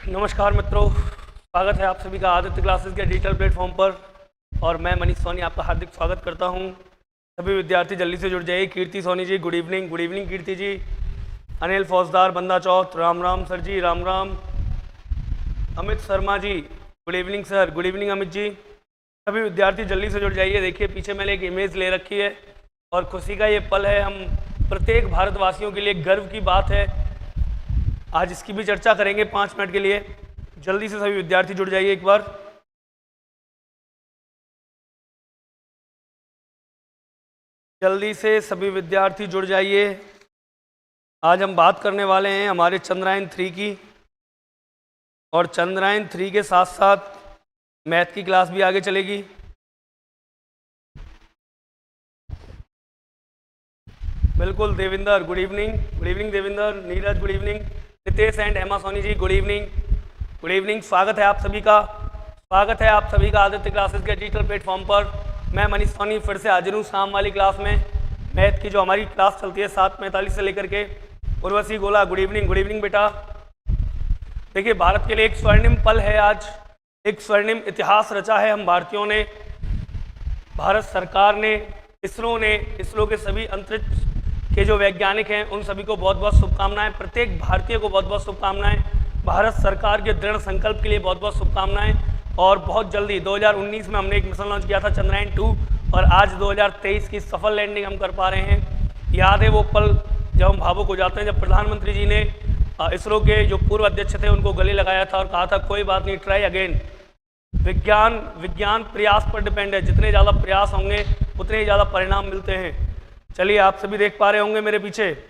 नमस्कार मित्रों, स्वागत है आप सभी का आदित्य क्लासेस के डिजिटल प्लेटफॉर्म पर। और मैं मनीष सोनी आपका हार्दिक स्वागत करता हूं। सभी विद्यार्थी जल्दी से जुड़ जाइए। Kirti Soni ji good evening Kirti ji. अनिल फौजदार बंदा चौथ, Ram Ram sir ji, Ram Ram. Amit Sharma ji good evening sir, good evening Amit ji. सभी विद्यार्थी जल्दी से जुड़ जाइए। देखिए पीछे मैंने एक इमेज ले रखी है और खुशी का ये पल है, हम प्रत्येक भारतवासियों के लिए गर्व की बात है। आज इसकी भी चर्चा करेंगे 5 मिनट के लिए। जल्दी से सभी विद्यार्थी जुड़ जाइए एक बार। जल्दी से सभी विद्यार्थी जुड़ जाइए। आज हम बात करने वाले हैं हमारे चंद्रयान 3 की, और चंद्रयान 3 के साथ साथ मैथ की क्लास भी आगे चलेगी। बिल्कुल Devinder good evening Devinder, Neeraj good evening, Nitesh and Hema Soni ji good evening. स्वागत है आप सभी का, स्वागत है आप सभी का आदित्य क्लासेस के डिजिटल प्लेटफॉर्म पर। मैं मनीष सोनी फिर से हाजिर हूँ शाम वाली क्लास में। मैथ की जो हमारी क्लास चलती है 7:45 से लेकर के। उर्वशी गोला गुड इवनिंग बेटा। देखिए भारत के लिए एक स्वर्णिम पल है आज, एक स्वर्णिम इतिहास रचा है हम भारतीयों ने। भारत सरकार ने, इसरो के सभी अंतरिक्ष के जो वैज्ञानिक हैं उन सभी को बहुत बहुत शुभकामनाएं। प्रत्येक भारतीय को बहुत बहुत शुभकामनाएं। भारत सरकार के दृढ़ संकल्प के लिए बहुत बहुत शुभकामनाएं। और बहुत जल्दी 2019 में हमने एक मिशन लॉन्च किया था चंद्रयान 2, और आज 2023 की सफल लैंडिंग हम कर पा रहे हैं। याद है वो पल जब हम भावुक हो जाते हैं, जब प्रधानमंत्री जी ने इसरो के जो पूर्व अध्यक्ष थे उनको गले लगाया था और कहा था कोई बात नहीं, ट्राई अगेन। विज्ञान प्रयास पर डिपेंड है, जितने ज़्यादा प्रयास होंगे उतने ही ज़्यादा परिणाम मिलते हैं। चलिए आप सभी देख पा रहे होंगे मेरे पीछे,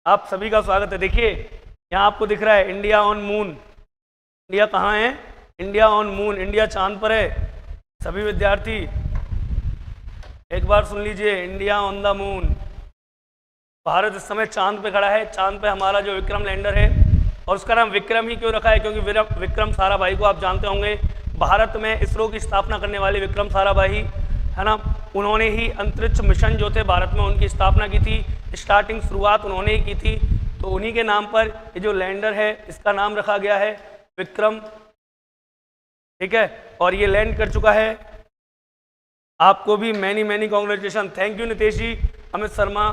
आप सभी का स्वागत है। देखिए यहाँ आपको दिख रहा है इंडिया ऑन मून। इंडिया कहाँ है? इंडिया ऑन मून, इंडिया चांद पर है। सभी विद्यार्थी एक बार सुन लीजिए, India on the moon. Bharat इस समय चांद पे खड़ा है। चांद पे हमारा जो विक्रम लैंडर है, और उसका नाम विक्रम ही क्यों रखा है? क्योंकि विक्रम साराभाई को आप जानते होंगे, भारत में इसरो की स्थापना करने वाले विक्रम साराभाई है ना, उन्होंने ही अंतरिक्ष मिशन जो थे भारत में उनकी स्थापना की थी। स्टार्टिंग शुरुआत उन्होंने ही की थी, तो उन्हीं के नाम पर ये जो लैंडर है इसका नाम रखा गया है विक्रम। ठीक है, और ये लैंड कर चुका है। आपको भी many congratulation. Thank you Nitesh ji, Amit Sharma,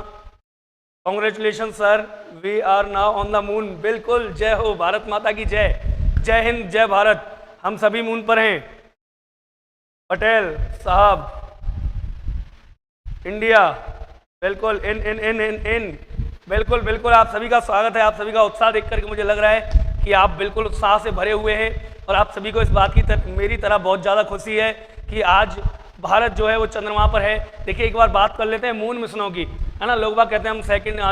congratulation sir, we are now on the moon. बिल्कुल, जय हो, भारत माता की जय, जय हिंद, जय भारत। हम सभी मून पर हैं। पटेल साहब, इंडिया, बिल्कुल इन बिल्कुल आप सभी का स्वागत है। आप सभी का उत्साह देख करके मुझे लग रहा है कि आप बिल्कुल उत्साह से भरे हुए हैं, और आप सभी को इस बात की मेरी तरह बहुत ज़्यादा खुशी है कि आज भारत जो है वो चंद्रमा पर है। देखिए एक बार बात कर लेते हैं मून मिशनों की, है ना। लोग बात कहते हैं हम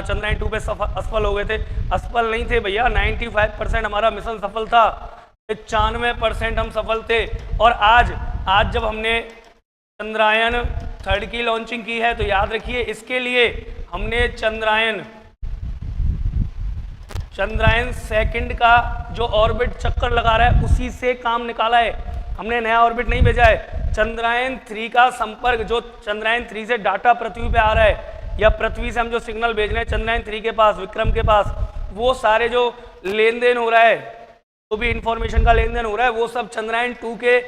चंद्रयान 2 पे असफल हो गए थे। असफल नहीं थे भैया, 95% हमारा मिशन सफल था, 95% हम सफल थे। और आज जब हमने चंद्रयान 3 की लॉन्चिंग की है, तो याद रखिए इसके लिए हमने चंद्रयान 2 का जो ऑर्बिट चक्कर लगा रहा है उसी से काम निकाला है। हमने नया ऑर्बिट नहीं भेजा है। चंद्रयान 3 का संपर्क, जो चंद्रयान 3 से डाटा पृथ्वी पे आ रहा है, या पृथ्वी से हम जो सिग्नल भेज रहे हैं चंद्रयान 3 के पास, विक्रम के पास, वो सारे जो लेन देन हो रहा है, तो भी इंफॉर्मेशन का लेन देन हो रहा है, वो सब चंद्रयान 2 के,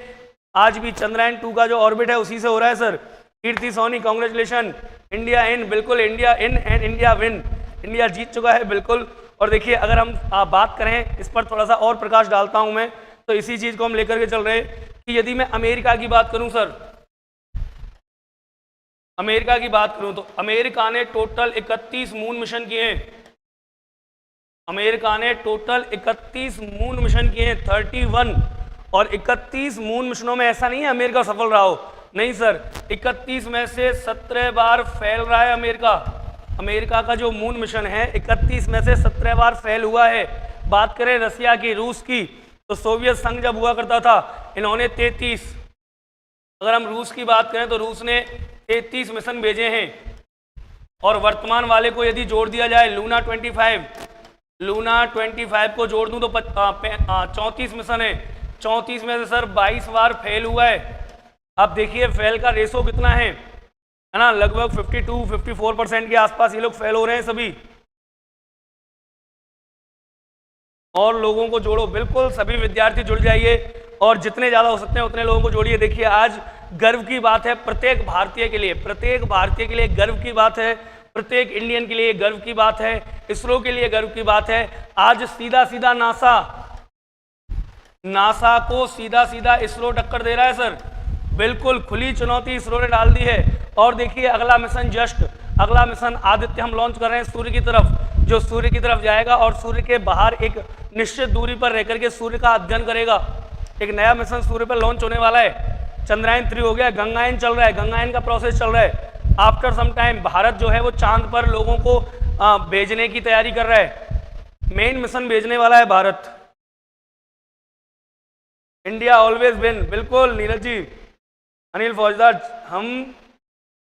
आज भी चंद्रयान 2 का जो ऑर्बिट है उसी से हो रहा है sir. Kirti Soni congratulation. India in, बिल्कुल India in and India win, India जीत चुका है बिल्कुल। और देखिए अगर हम बात करें, इस पर थोड़ा सा और प्रकाश डालता हूं मैं, तो इसी चीज को हम लेकर के चल रहे हैं कि यदि मैं अमेरिका की बात करूं सर, अमेरिका की बात करूं तो अमेरिका ने टोटल 31 मून मिशन किए हैं। अमेरिका ने टोटल 31 मून मिशन किए हैं, 31। और 31 मून मिशनों में ऐसा नहीं है अमेरिका सफल रहा हो, नहीं सर, 31 में से 17 बार फेल रहा है अमेरिका। अमेरिका का जो मून मिशन है 31 में से 17 बार फेल हुआ है। बात करें रसिया की, रूस की, तो सोवियत संघ जब हुआ करता था इन्होंने 33। अगर हम रूस की बात करें तो रूस ने 33 मिशन भेजे हैं। और वर्तमान वाले को यदि जोड़ दिया जाए, लूना 25 को जोड़ दूं तो 34 मिशन है। 34 में से सर 22 बार फेल हुआ है। अब देखिए फेल का रेशो कितना है ना, लगभग 52-54% के आसपास ये लोग फेल हो रहे हैं सभी। और लोगों को जोड़ो, बिल्कुल सभी विद्यार्थी जुड़ जाइए और जितने ज़्यादा हो सकते हैं उतने लोगों को जोड़िए। देखिए आज गर्व की बात है प्रत्येक भारतीय के लिए, प्रत्येक भारतीय के लिए गर्व की बात है, प्रत्येक इंडियन के लिए गर्व की बात है, इसरो के लिए गर्व की बात है। आज सीधा सीधा नासा को सीधा सीधा इसरो टक्कर दे रहा है सर, बिल्कुल खुली चुनौती इसरो ने डाल दी है। और देखिए अगला मिशन आदित्य हम लॉन्च कर रहे हैं सूर्य की तरफ, जो सूर्य की तरफ जाएगा और सूर्य के बाहर एक निश्चित दूरी पर रहकर के सूर्य का अध्ययन करेगा। एक नया मिशन सूर्य पर लॉन्च होने वाला है। चंद्रयान 3 हो गया, गंगायान चल रहा है, गंगायान का प्रोसेस चल रहा है। आफ्टर सम टाइम भारत जो है वो चांद पर लोगों को भेजने की तैयारी कर रहा है, मेन मिशन भेजने वाला है भारत। इंडिया ऑलवेज विन, बिल्कुल नीरज जी, अनिल फौजदार,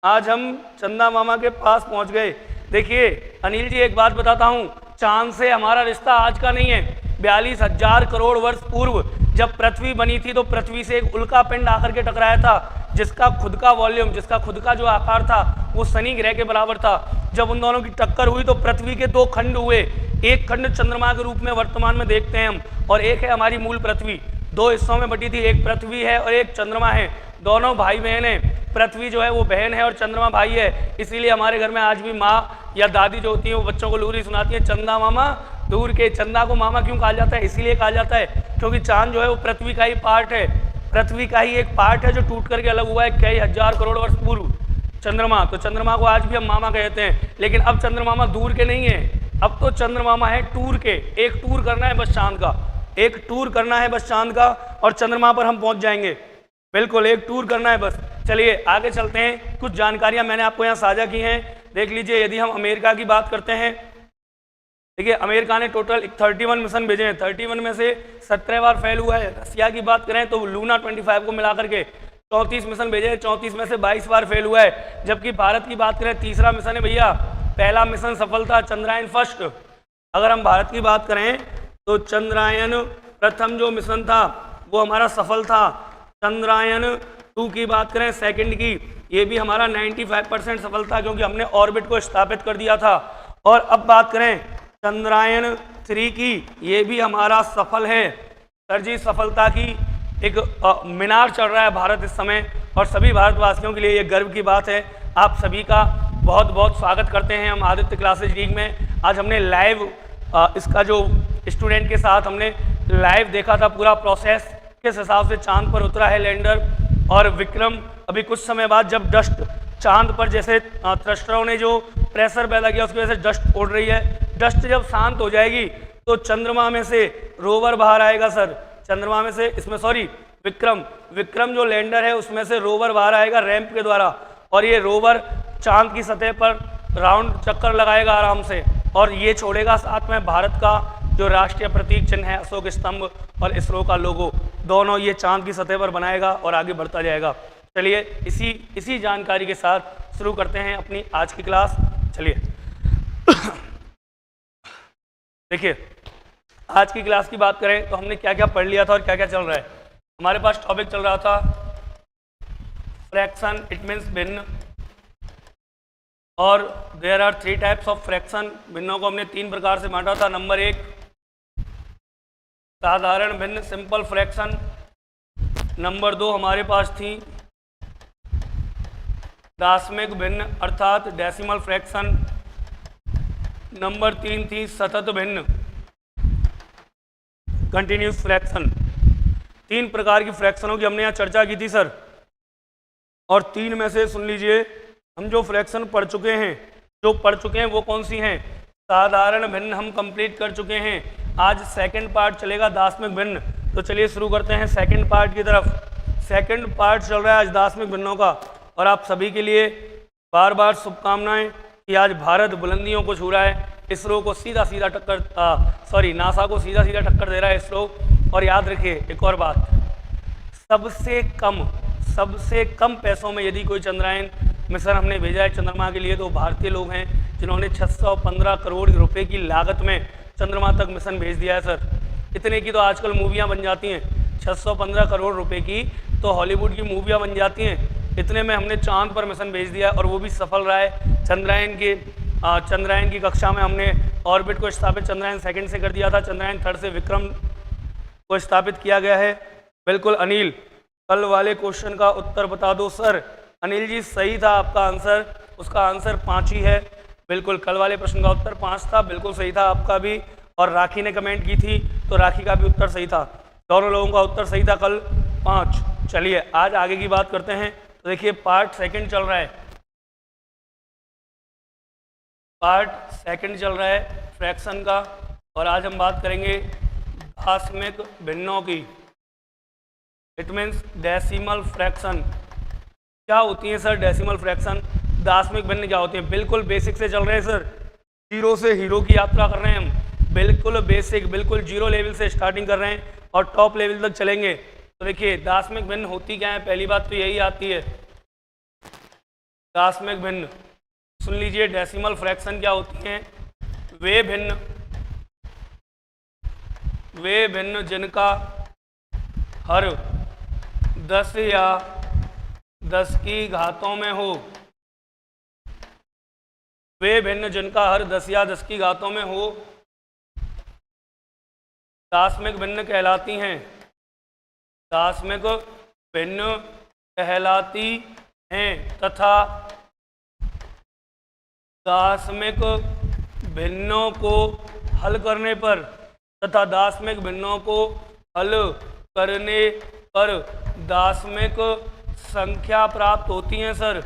आज हम चंदा मामा के पास पहुंच गए। देखिए अनिल जी एक बात बताता हूं, चांद से हमारा रिश्ता आज का नहीं है। 42,000 करोड़ वर्ष पूर्व जब पृथ्वी बनी थी तो पृथ्वी से एक उल्का पिंड आकर के टकराया था, जिसका खुद का वॉल्यूम, जिसका खुद का जो आकार था वो शनि ग्रह के बराबर था। जब उन दोनों की टक्कर हुई तो पृथ्वी के 2 खंड हुए, एक खंड चंद्रमा के रूप में वर्तमान में देखते हैं हम, और एक है हमारी मूल पृथ्वी। 2 हिस्सों में बटी थी, एक पृथ्वी है और एक चंद्रमा है, दोनों भाई बहन हैं। पृथ्वी जो है वो बहन है और चंद्रमा भाई है। इसीलिए हमारे घर में आज भी माँ या दादी जो होती है वो बच्चों को लोरी सुनाती है, चंदा मामा दूर के। चंदा को मामा क्यों कहा जाता है? इसीलिए कहा जाता है क्योंकि चांद जो है वो पृथ्वी का ही पार्ट है, पृथ्वी का ही एक पार्ट है जो टूट करके अलग हुआ है कई हजार करोड़ वर्ष पूर्व। चंद्रमा, तो चंद्रमा को आज भी हम मामा कहते हैं, लेकिन अब चंद्रमामा दूर के नहीं है, अब तो चंद्रमामा है टूर के। एक टूर करना है बस चांद का, एक टूर करना है बस चांद का और चंद्रमा पर हम पहुंच जाएंगे। बिल्कुल एक टूर करना है बस। चलिए आगे चलते हैं, कुछ जानकारियां मैंने आपको यहाँ साझा की हैं, देख लीजिए। यदि हम अमेरिका की बात करते हैं, देखिए अमेरिका ने टोटल 31 मिशन भेजे हैं, 31 में से 17 बार फेल हुआ है। रसिया की बात करें तो लूना 25 को मिला करके 34 मिशन भेजे हैं, 34 में से 22 बार फेल हुआ है। जबकि भारत की बात करें, तीसरा मिशन है भैया, पहला मिशन सफल था चंद्रयान फर्स्ट। अगर हम भारत की बात करें तो चंद्रयान प्रथम जो मिशन था वो हमारा सफल था। चंद्रयान 2 की बात करें सेकंड की, ये भी हमारा 95% सफल था क्योंकि हमने ऑर्बिट को स्थापित कर दिया था। और अब बात करें चंद्रयान 3 की, ये भी हमारा सफल है। सर जी सफलता की एक मीनार चढ़ रहा है भारत इस समय, और सभी भारतवासियों के लिए ये गर्व की बात है। आप सभी का बहुत बहुत स्वागत करते हैं हम आदित्य क्लासेज लीग में। आज हमने लाइव इसका जो स्टूडेंट के साथ हमने लाइव देखा था पूरा प्रोसेस, किस हिसाब से चांद पर उतरा है लैंडर और विक्रम। अभी कुछ समय बाद जब डस्ट चांद पर, जैसे थ्रस्टरों ने जो प्रेशर पैदा किया उसकी वजह से डस्ट उड़ रही है, डस्ट जब शांत हो जाएगी तो चंद्रमा में से रोवर बाहर आएगा सर, चंद्रमा में से, इसमें सॉरी विक्रम जो लैंडर है उसमें से रोवर बाहर आएगा रैंप के द्वारा, और ये रोवर चांद की सतह पर राउंड चक्कर लगाएगा आराम से, और ये छोड़ेगा साथ में भारत का जो राष्ट्रीय प्रतीक चिन्ह है अशोक स्तंभ और इसरो का लोगो, दोनों ये चांद की सतह पर बनाएगा और आगे बढ़ता जाएगा। चलिए इसी जानकारी के साथ शुरू करते हैं अपनी आज की क्लास। चलिए देखिए आज की क्लास की बात करें तो हमने क्या क्या पढ़ लिया था और क्या क्या चल रहा है। हमारे पास टॉपिक चल रहा था फ्रैक्शन, इट मीन्स भिन्न, और there are 3 types of fraction. भिन्नों को हमने 3 प्रकार से बांटा था। नंबर 1 साधारण भिन्न, सिंपल फ्रैक्शन। नंबर 2 हमारे पास थी दाशमिक भिन्न अर्थात डेसिमल फ्रैक्शन। नंबर 3 थी सतत भिन्न, कंटिन्यूस फ्रैक्शन। 3 प्रकार की फ्रैक्शनों की हमने यहाँ चर्चा की थी सर, और 3 में से सुन लीजिए हम जो फ्रैक्शन पढ़ चुके हैं वो कौन सी हैं। साधारण भिन्न हम कंप्लीट कर चुके हैं, आज सेकंड पार्ट चलेगा दाशमिक भिन्न। तो चलिए शुरू करते हैं सेकंड पार्ट की तरफ। सेकंड पार्ट चल रहा है आज दाशमिक भिन्नों का, और आप सभी के लिए बार बार शुभकामनाएं कि आज भारत बुलंदियों को छू रहा है। इसरो को सीधा टक्कर, नासा को सीधा टक्कर दे रहा है इसरो। और याद रखिए एक और बात, सबसे कम पैसों में यदि कोई चंद्रयान मिशन हमने भेजा है चंद्रमा के लिए तो भारतीय लोग हैं जिन्होंने 615 करोड़ रुपए की लागत में चंद्रमा तक मिशन भेज दिया है सर। इतने की तो आजकल मूवियाँ बन जाती हैं, 615 करोड़ रुपए की तो हॉलीवुड की मूवियाँ बन जाती हैं। इतने में हमने चांद पर मिशन भेज दिया और वो भी सफल रहा है। चंद्रयान की कक्षा में हमने ऑर्बिट को स्थापित चंद्रयान सेकंड से कर दिया था, चंद्रयान थर्ड से विक्रम को स्थापित किया गया है। बिल्कुल अनिल, कल वाले क्वेश्चन का उत्तर बता दो सर। अनिल जी सही था आपका आंसर, उसका आंसर 5 ही है। बिल्कुल कल वाले प्रश्न का उत्तर 5 था, बिल्कुल सही था आपका भी। और राखी ने कमेंट की थी तो राखी का भी उत्तर सही था, दोनों लोगों का उत्तर सही था कल 5। चलिए आज आगे की बात करते हैं। तो देखिए पार्ट सेकंड चल रहा है, पार्ट सेकंड चल रहा है फ्रैक्शन का, और आज हम बात करेंगे दशमिक भिन्नों की। It means decimal fraction. क्या होती है सर डेसिमल फ्रैक्शन, दशमिक भिन्न क्या होती है? बिल्कुल बेसिक से चल रहे हैं सर, जीरो से हीरो की यात्रा कर रहे हैं हम, बिल्कुल बेसिक, बिल्कुल जीरो लेवल से स्टार्टिंग कर रहे हैं और टॉप लेवल तक चलेंगे। तो देखिए दशमिक भिन्न होती क्या है, पहली बात तो यही आती है दशमिक भिन्न। सुन लीजिए डेसिमल फ्रैक्शन क्या होती हैं? वे भिन्न जिनका हर 10 या 10 की घातों में हो, वे भिन्न जिनका हर 10 या 10 की घातों में हो दशमिक भिन्न कहलाती हैं, दशमिक भिन्न कहलाती हैं तथा दशमिक भिन्नों को हल करने पर दशमिक भिन्नों को हल करने पर दशमिक संख्या प्राप्त होती हैं सर,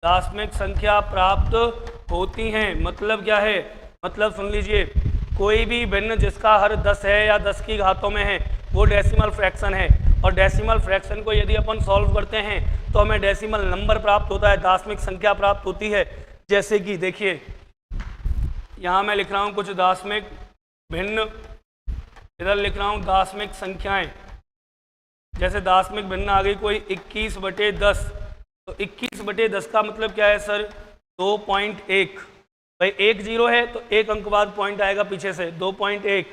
दशमिक संख्या प्राप्त होती हैं। मतलब क्या है? मतलब सुन लीजिए, कोई भी भिन्न जिसका हर 10 है या 10 की घातों में है वो डेसिमल फ्रैक्शन है, और डेसिमल फ्रैक्शन को यदि अपन सॉल्व करते हैं तो हमें डेसिमल नंबर प्राप्त होता है, दशमिक संख्या प्राप्त होती है। जैसे कि देखिए यहाँ मैं लिख रहा हूँ कुछ दशमिक भिन्न, इधर लिख रहा हूँ दशमिक संख्याएं। जैसे दशमिक भिन्न आ गई कोई 21/10, तो 21/10 का मतलब क्या है सर? 2.1। भाई 1 0 है तो 1 अंक बाद पॉइंट आएगा पीछे से, 2.1।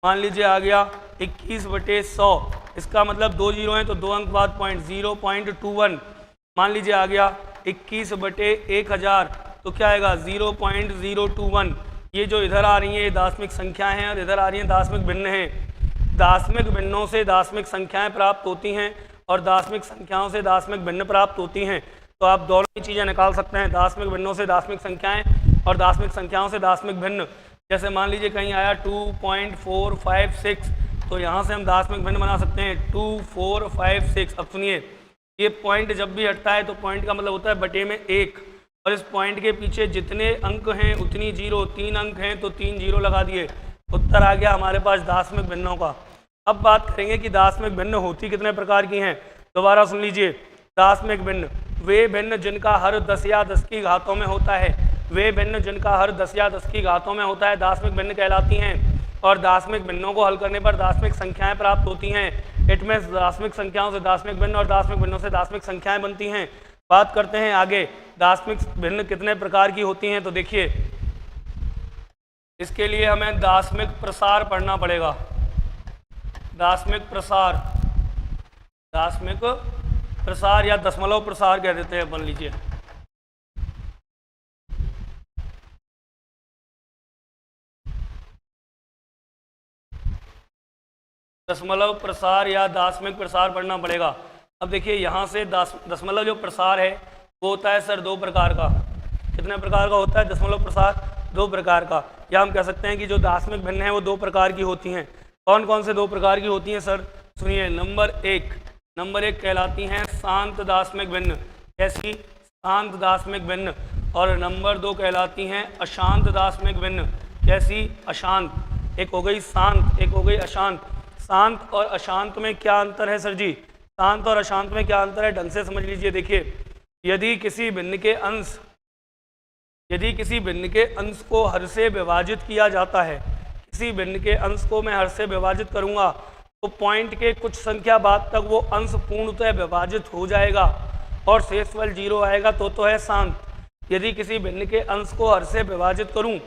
मान लीजिए आ गया 21/100, इसका मतलब 2 0 हैं तो 2 अंक बाद पॉइंट 0.21। मान लीजिए आ गया 21/1000, तो क्या आएगा 0.021। ये जो इधर आ रही हैं ये दशमिक संख्याएं हैं और इधर आ रही हैं दशमिक भिन्न हैं। दशमिक भिन्नों से दशमिक संख्याएं प्राप्त होती हैं और दशमिक संख्याओं से दशमिक भिन्न प्राप्त होती हैं। तो आप दोनों ही चीज़ें निकाल सकते हैं, दशमिक भिन्नों से दशमिक संख्याएं और दशमिक संख्याओं से दशमिक भिन्न। जैसे मान लीजिए कहीं आया 2.456, तो यहाँ से हम दशमिक भिन्न बना सकते हैं 2456। अब सुनिए, ये पॉइंट जब भी हटता है तो पॉइंट का मतलब होता है बटे में 1, और इस पॉइंट के पीछे जितने अंक हैं उतनी जीरो, 3 अंक हैं तो 3 जीरो लगा दिए, उत्तर आ गया हमारे पास दशमिक भिन्नों का। अब बात करेंगे कि दशमिक भिन्न होती कितने प्रकार की हैं। दोबारा सुन लीजिए, दशमिक भिन्न वे भिन्न जिनका हर 10 या 10 की घातों में होता है, वे भिन्न जिनका हर 10 या 10 की घातों में होता है दशमिक भिन्न कहलाती हैं, और दशमिक भिन्नों को हल करने पर दशमिक संख्याएं प्राप्त होती हैं। इट मीन्स दशमिक संख्याओं से दशमिक भिन्न और दशमिक भिन्नों से दशमिक संख्याएं बनती हैं। बात करते हैं आगे, दशमिक भिन्न कितने प्रकार की होती हैं। तो देखिए इसके लिए हमें दशमिक प्रसार पढ़ना पड़ेगा। दशमिक प्रसार या दशमलव प्रसार कह देते हैं अपन। लीजिए दशमलव प्रसार या दशमिक प्रसार पढ़ना पड़ेगा। अब देखिए यहाँ से दशमलव जो प्रसार है वो होता है सर 2 प्रकार का। कितने प्रकार का होता है दशमलव प्रसार? 2 प्रकार का। या हम कह सकते हैं कि जो दशमिक भिन्न है वो 2 प्रकार की होती हैं। कौन कौन से 2 प्रकार की होती हैं सर? सुनिए, नंबर 1 कहलाती हैं शांत दशमिक भिन्न। कैसी? शांत दशमिक भिन्न। और नंबर 2 कहलाती हैं अशांत दशमिक भिन्न। कैसी? अशांत। एक हो गई शांत, एक हो गई अशांत। शांत और अशांत में क्या अंतर है सर जी? शांत और अशांत में क्या अंतर है, ढंग से समझ लीजिए। देखिए, यदि किसी भिन्न के अंश को हर से विभाजित किया जाता है, किसी भिन्न के अंश को मैं हर से विभाजित करूंगा तो पॉइंट के कुछ संख्या बाद तक वो अंश पूर्णतः विभाजित हो जाएगा और शेषफल 0 आएगा, तो है शांत। यदि किसी भिन्न के अंश को हर से विभाजित करूं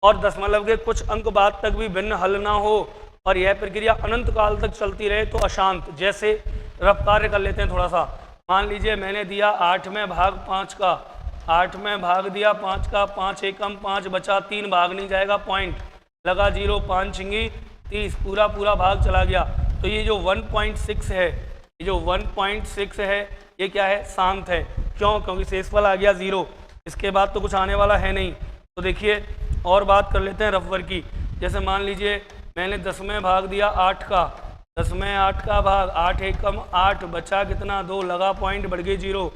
और दशमलव के कुछ अंक बाद तक भी भिन्न हल ना हो और यह प्रक्रिया अनंत काल तक चलती रहे तो अशांत। जैसे रफ कार्य कर लेते हैं थोड़ा सा। मान लीजिए मैंने दिया 8 में भाग 5 का, 8 में भाग दिया 5 का, 5 एकम 5 बचा, 3 भाग नहीं जाएगा पॉइंट। लगा 0, 5 छिंगी 30, पूरा पूरा भाग चला गया। तो ये जो 1.6 है, ये जो 1.6 है ये क्या है, शांत है। क्यों? क्योंकि शेषफल आ गया 0, इसके बाद तो कुछ आने वाला है नहीं। तो देखिए और बात कर लेते हैं रफवर की। जैसे मान लीजिए मैंने 10 में भाग दिया 8 का, 10 में 8 का भाग, 8 एकम 8, बचा कितना 2, लगा पॉइंट, बढ़ गई 0,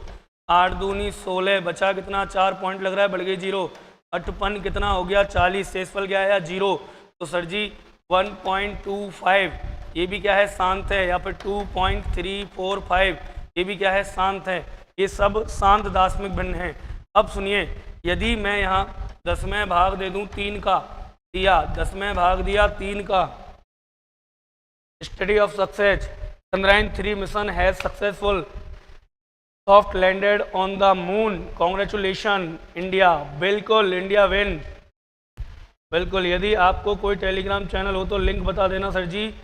8 दूनी 16, बचा कितना 4, पॉइंट लग रहा है, बढ़ गई 0, 8 कितना हो गया 40, शेषफल क्या आया 0। तो सर जी 1.25 ये भी क्या है, शांत है। या फिर 2.345 ये भी क्या है, शांत है। ये सब शांत दार्शनिक भिन्न हैं। अब सुनिए, यदि मैं यहाँ 10 में भाग दे दूँ 3 का, दिया 10 में भाग दिया 3 का, study of success, Chandrayaan-3 mission has successful, soft landed on the moon, congratulation India. बिल्कुल इंडिया विन। बिल्कुल, यदि आपको कोई टेलीग्राम चैनल हो तो लिंक बता देना सर जी।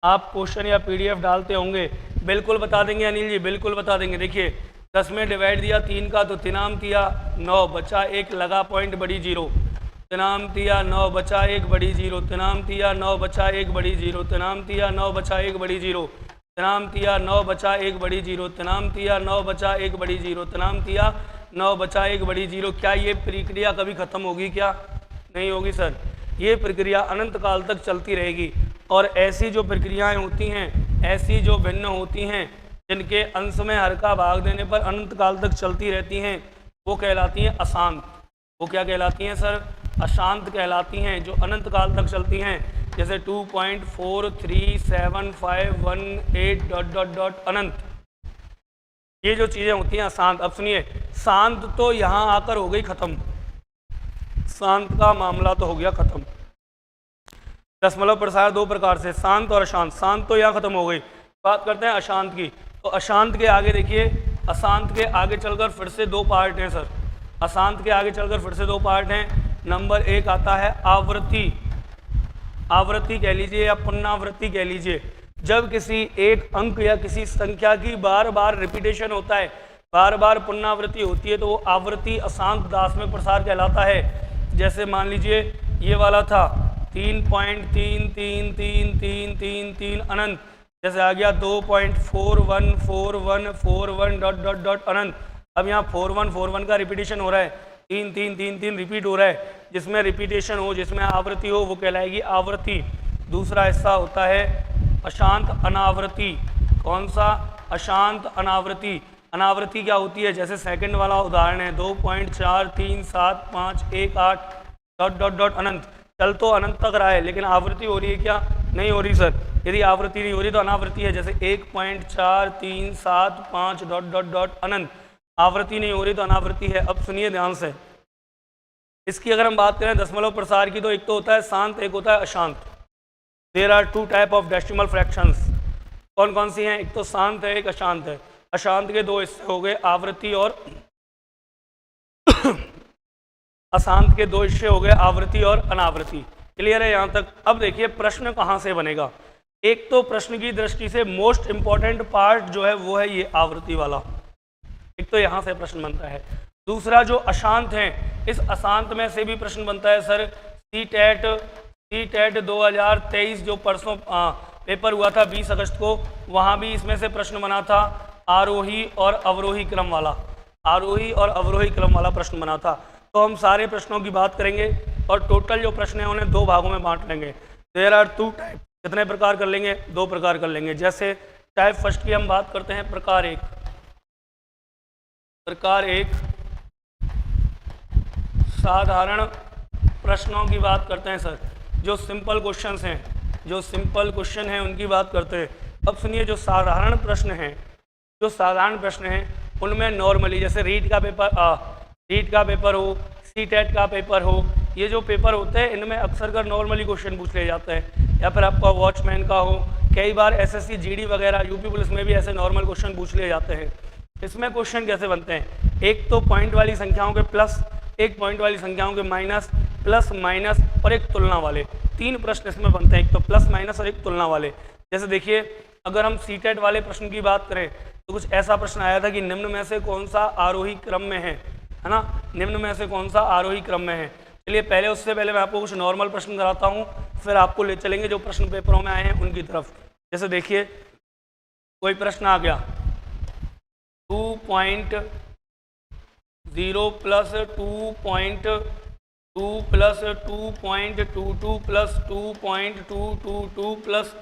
आप क्वेश्चन या पीडीएफ डालते होंगे, बिल्कुल बता देंगे अनिल जी, बिल्कुल बता देंगे। देखिए 10 में डिवाइड दिया 3 का, तो 3 तिया 9, बचा 1, लगा पॉइंट, बड़ी 0, 3 तिया 9, बचा 1, बड़ी 0, 3 तिया 9, बचा 1, बड़ी 0, 3 तिया 9, बचा 1, बड़ी 0, 3 तिया 9, बचा 1, बड़ी 0, 3 तिया 9, बचा 1, बड़ी 0, 3 तिया 9, बचा 1, बड़ी 0। क्या ये प्रक्रिया कभी ख़त्म होगी? क्या नहीं होगी सर। ये प्रक्रिया अनंत काल तक चलती रहेगी। और ऐसी जो प्रक्रियाएं होती हैं, ऐसी जो भिन्न होती हैं, जिनके अंश में हर का भाग देने पर अनंत काल तक चलती रहती हैं, वो कहलाती हैं अशांत। वो क्या कहलाती हैं सर? अशांत कहलाती हैं, जो अनंत काल तक चलती हैं। जैसे 2.4371518 अनंत, ये जो चीज़ें होती हैं अशांत। अब सुनिए, शांत तो यहाँ आकर हो गई ख़त्म, शांत का मामला तो हो गया ख़त्म। दशमलव प्रसार 2 प्रकार से, शांत और अशांत। शांत तो यहाँ ख़त्म हो गई। बात करते हैं अशांत की। तो अशांत के आगे देखिए, अशांत के आगे चलकर फिर से 2 पार्ट हैं सर। अशांत के आगे चलकर फिर से 2 पार्ट हैं। नंबर 1 आता है आवृत्ति। आवृत्ति कह लीजिए या पुनरावृत्ति कह लीजिए। जब किसी एक अंक या किसी संख्या की बार बार रिपीटेशन होता है, बार बार पुनरावृत्ति होती है, तो वो आवृत्ति अशांत दार्शनिक प्रसार कहलाता है। जैसे मान लीजिए ये वाला था 3.33333 अनंत, जैसे आ गया 2.414141 अनंत। अब यहाँ 4141 का रिपीटेशन हो रहा है, 3 रिपीट हो रहा है। जिसमें रिपीटेशन हो, जिसमें आवृत्ति हो, वो कहलाएगी आवृत्ति। दूसरा हिस्सा होता है अशांत अनावृत्ति। कौन सा? अशांत अनावृत्ति। अनावृत्ति क्या होती है? जैसे सेकंड वाला उदाहरण है 2.43751 अनंत। चल तो अनंत तक रहा है, लेकिन आवृत्ति हो रही है क्या? नहीं हो रही सर। यदि आवृत्ति नहीं हो रही तो अनावृत्ति है। जैसे 1.4375 अनंत, आवृत्ति नहीं हो रही तो अनावृत्ति है। अब सुनिए ध्यान से, इसकी अगर हम बात करें दशमलव प्रसार की, तो एक तो होता है शांत, एक होता है अशांत। There are 2 type of decimal fractions. कौन कौन सी हैं? एक तो शांत है, एक अशांत है। अशांत के 2 हिस्से हो गए, आवृत्ति और अशांत के 2 हिस्से हो गए, आवृत्ति और अनावृत्ति। क्लियर है यहाँ तक? अब देखिए प्रश्न कहाँ से बनेगा। एक तो प्रश्न की दृष्टि से मोस्ट इंपॉर्टेंट पार्ट जो है वो है ये आवृत्ति वाला, एक तो यहाँ से प्रश्न बनता है। दूसरा जो अशांत है, इस अशांत में से भी प्रश्न बनता है सर। सीटेट 2023 जो परसों पेपर हुआ था 20 अगस्त को, वहाँ भी इसमें से प्रश्न बना था, आरोही और अवरोही क्रम वाला। आरोही और अवरोही क्रम वाला प्रश्न बना था। तो हम सारे प्रश्नों की बात करेंगे और टोटल जो प्रश्न है उन्हें 2 भागों में बांट लेंगे। There are 2 type. कितने प्रकार कर लेंगे? 2 प्रकार कर लेंगे। जैसे टाइप फर्स्ट की हम बात करते हैं, प्रकार 1। प्रकार 1 साधारण प्रश्नों की बात करते हैं सर। जो सिंपल क्वेश्चंस हैं, जो सिंपल क्वेश्चन हैं उनकी बात करते हैं। अब सुनिए, जो साधारण प्रश्न हैं, जो साधारण प्रश्न हैं उनमें नॉर्मली जैसे रीट का पेपर हो, सीटेट का पेपर हो, ये जो पेपर होते हैं इनमें अक्सर कर नॉर्मली क्वेश्चन पूछ लिए जाते हैं। या फिर आपका वॉचमैन का हो, कई बार एसएससी जीडी वगैरह यूपी पुलिस में भी ऐसे नॉर्मल क्वेश्चन पूछ लिए जाते हैं। इसमें क्वेश्चन कैसे बनते हैं? एक तो पॉइंट वाली संख्याओं के प्लस, एक पॉइंट वाली संख्याओं के माइनस, प्लस माइनस और एक तुलना वाले। 3 प्रश्न इसमें बनते हैं, एक तो प्लस माइनस और एक तुलना वाले। जैसे देखिए, अगर हम सीटेट वाले प्रश्न की बात करें तो कुछ ऐसा प्रश्न आया था कि निम्न में से कौन सा आरोही क्रम में है ना? निम्न में से कौन सा आरोही क्रम में है? चलिए पहले उससे पहले मैं आपको कुछ नॉर्मल प्रश्न कराता हूँ, फिर आपको ले चलेंगे जो प्रश्न पेपरों में आए हैं उनकी तरफ। जैसे देखिए कोई प्रश्न आ गया 2.0 प्लस 2.2 प्लस 2.22 प्लस 2.222 प्लस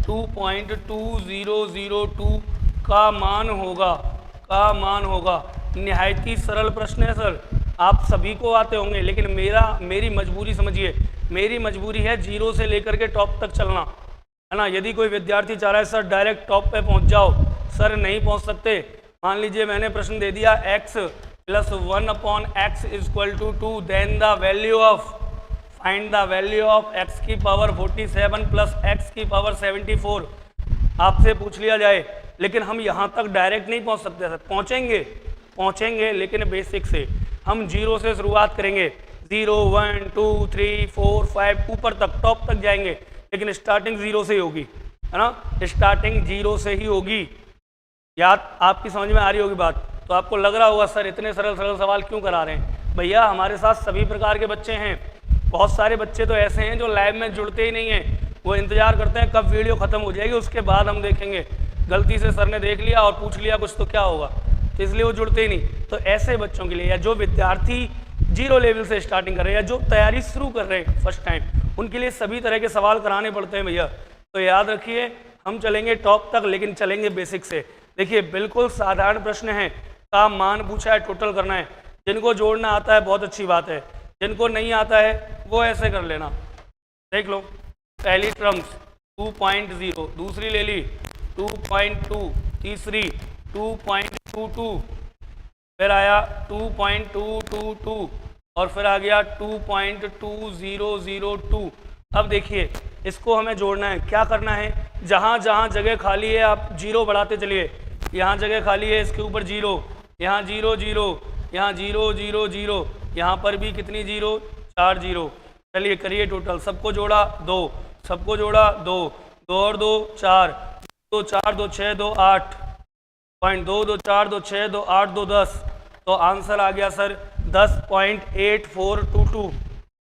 2.2002 का मान होगा। निहायत ही सरल प्रश्न है सर, आप सभी को आते होंगे, लेकिन मेरी मजबूरी समझिए, मेरी मजबूरी है जीरो से लेकर के टॉप तक चलना, है ना। यदि कोई विद्यार्थी चाह रहा है सर डायरेक्ट टॉप पे पहुंच जाओ, सर नहीं पहुंच सकते। मान लीजिए मैंने प्रश्न दे दिया x plus 1/x equal to 2, then the value of find the value of x की पावर 47 प्लस x की पावर 74 आपसे पूछ लिया जाए, लेकिन हम यहाँ तक डायरेक्ट नहीं पहुँच सकते सर। पहुँचेंगे लेकिन बेसिक से हम जीरो से शुरुआत करेंगे, 0 1 2 3 4 5 ऊपर तक टॉप तक जाएंगे, लेकिन स्टार्टिंग जीरो से ही होगी, है ना। स्टार्टिंग जीरो से ही होगी। याद आपकी समझ में आ रही होगी बात। तो आपको लग रहा होगा सर इतने सरल सवाल क्यों करा रहे हैं। भैया हमारे साथ सभी प्रकार के बच्चे हैं, बहुत सारे बच्चे तो ऐसे हैं जो लाइव में जुड़ते ही नहीं हैं, वो इंतजार करते हैं कब वीडियो खत्म हो जाएगी उसके बाद हम देखेंगे। गलती से सर ने देख लिया और पूछ लिया कुछ तो क्या होगा, तो इसलिए वो जुड़ते ही नहीं। तो ऐसे बच्चों के लिए, या जो विद्यार्थी जीरो लेवल से स्टार्टिंग कर रहे हैं या जो तैयारी शुरू कर रहे हैं फर्स्ट टाइम, उनके लिए सभी तरह के सवाल कराने पड़ते हैं भैया। तो याद रखिए हम चलेंगे टॉप तक, लेकिन चलेंगे बेसिक से। देखिए बिल्कुल साधारण प्रश्न है, का मान पूछा है, टोटल करना है। जिनको जोड़ना आता है बहुत अच्छी बात है, जिनको नहीं आता है वो ऐसे कर लेना। देख लो पहली टर्म्स 2.0, दूसरी ले ली 2.2, तीसरी 2.22, फिर आया 2.222 और फिर आ गया 2.2002। अब देखिए इसको हमें जोड़ना है। क्या करना है, जहाँ जहाँ जगह खाली है आप जीरो बढ़ाते चलिए। यहाँ जगह खाली है, इसके ऊपर जीरो, यहाँ 0 0, यहाँ 0 0 0, यहाँ पर भी कितनी जीरो, 4 जीरो। चलिए करिए टोटल। सबको जोड़ा 2, सबको जोड़ा 2, 2 और 2 4, 2 4 2 6 2 8, 2 2 4 2 6 2 8 2 10। तो आंसर आ गया सर 10.8422,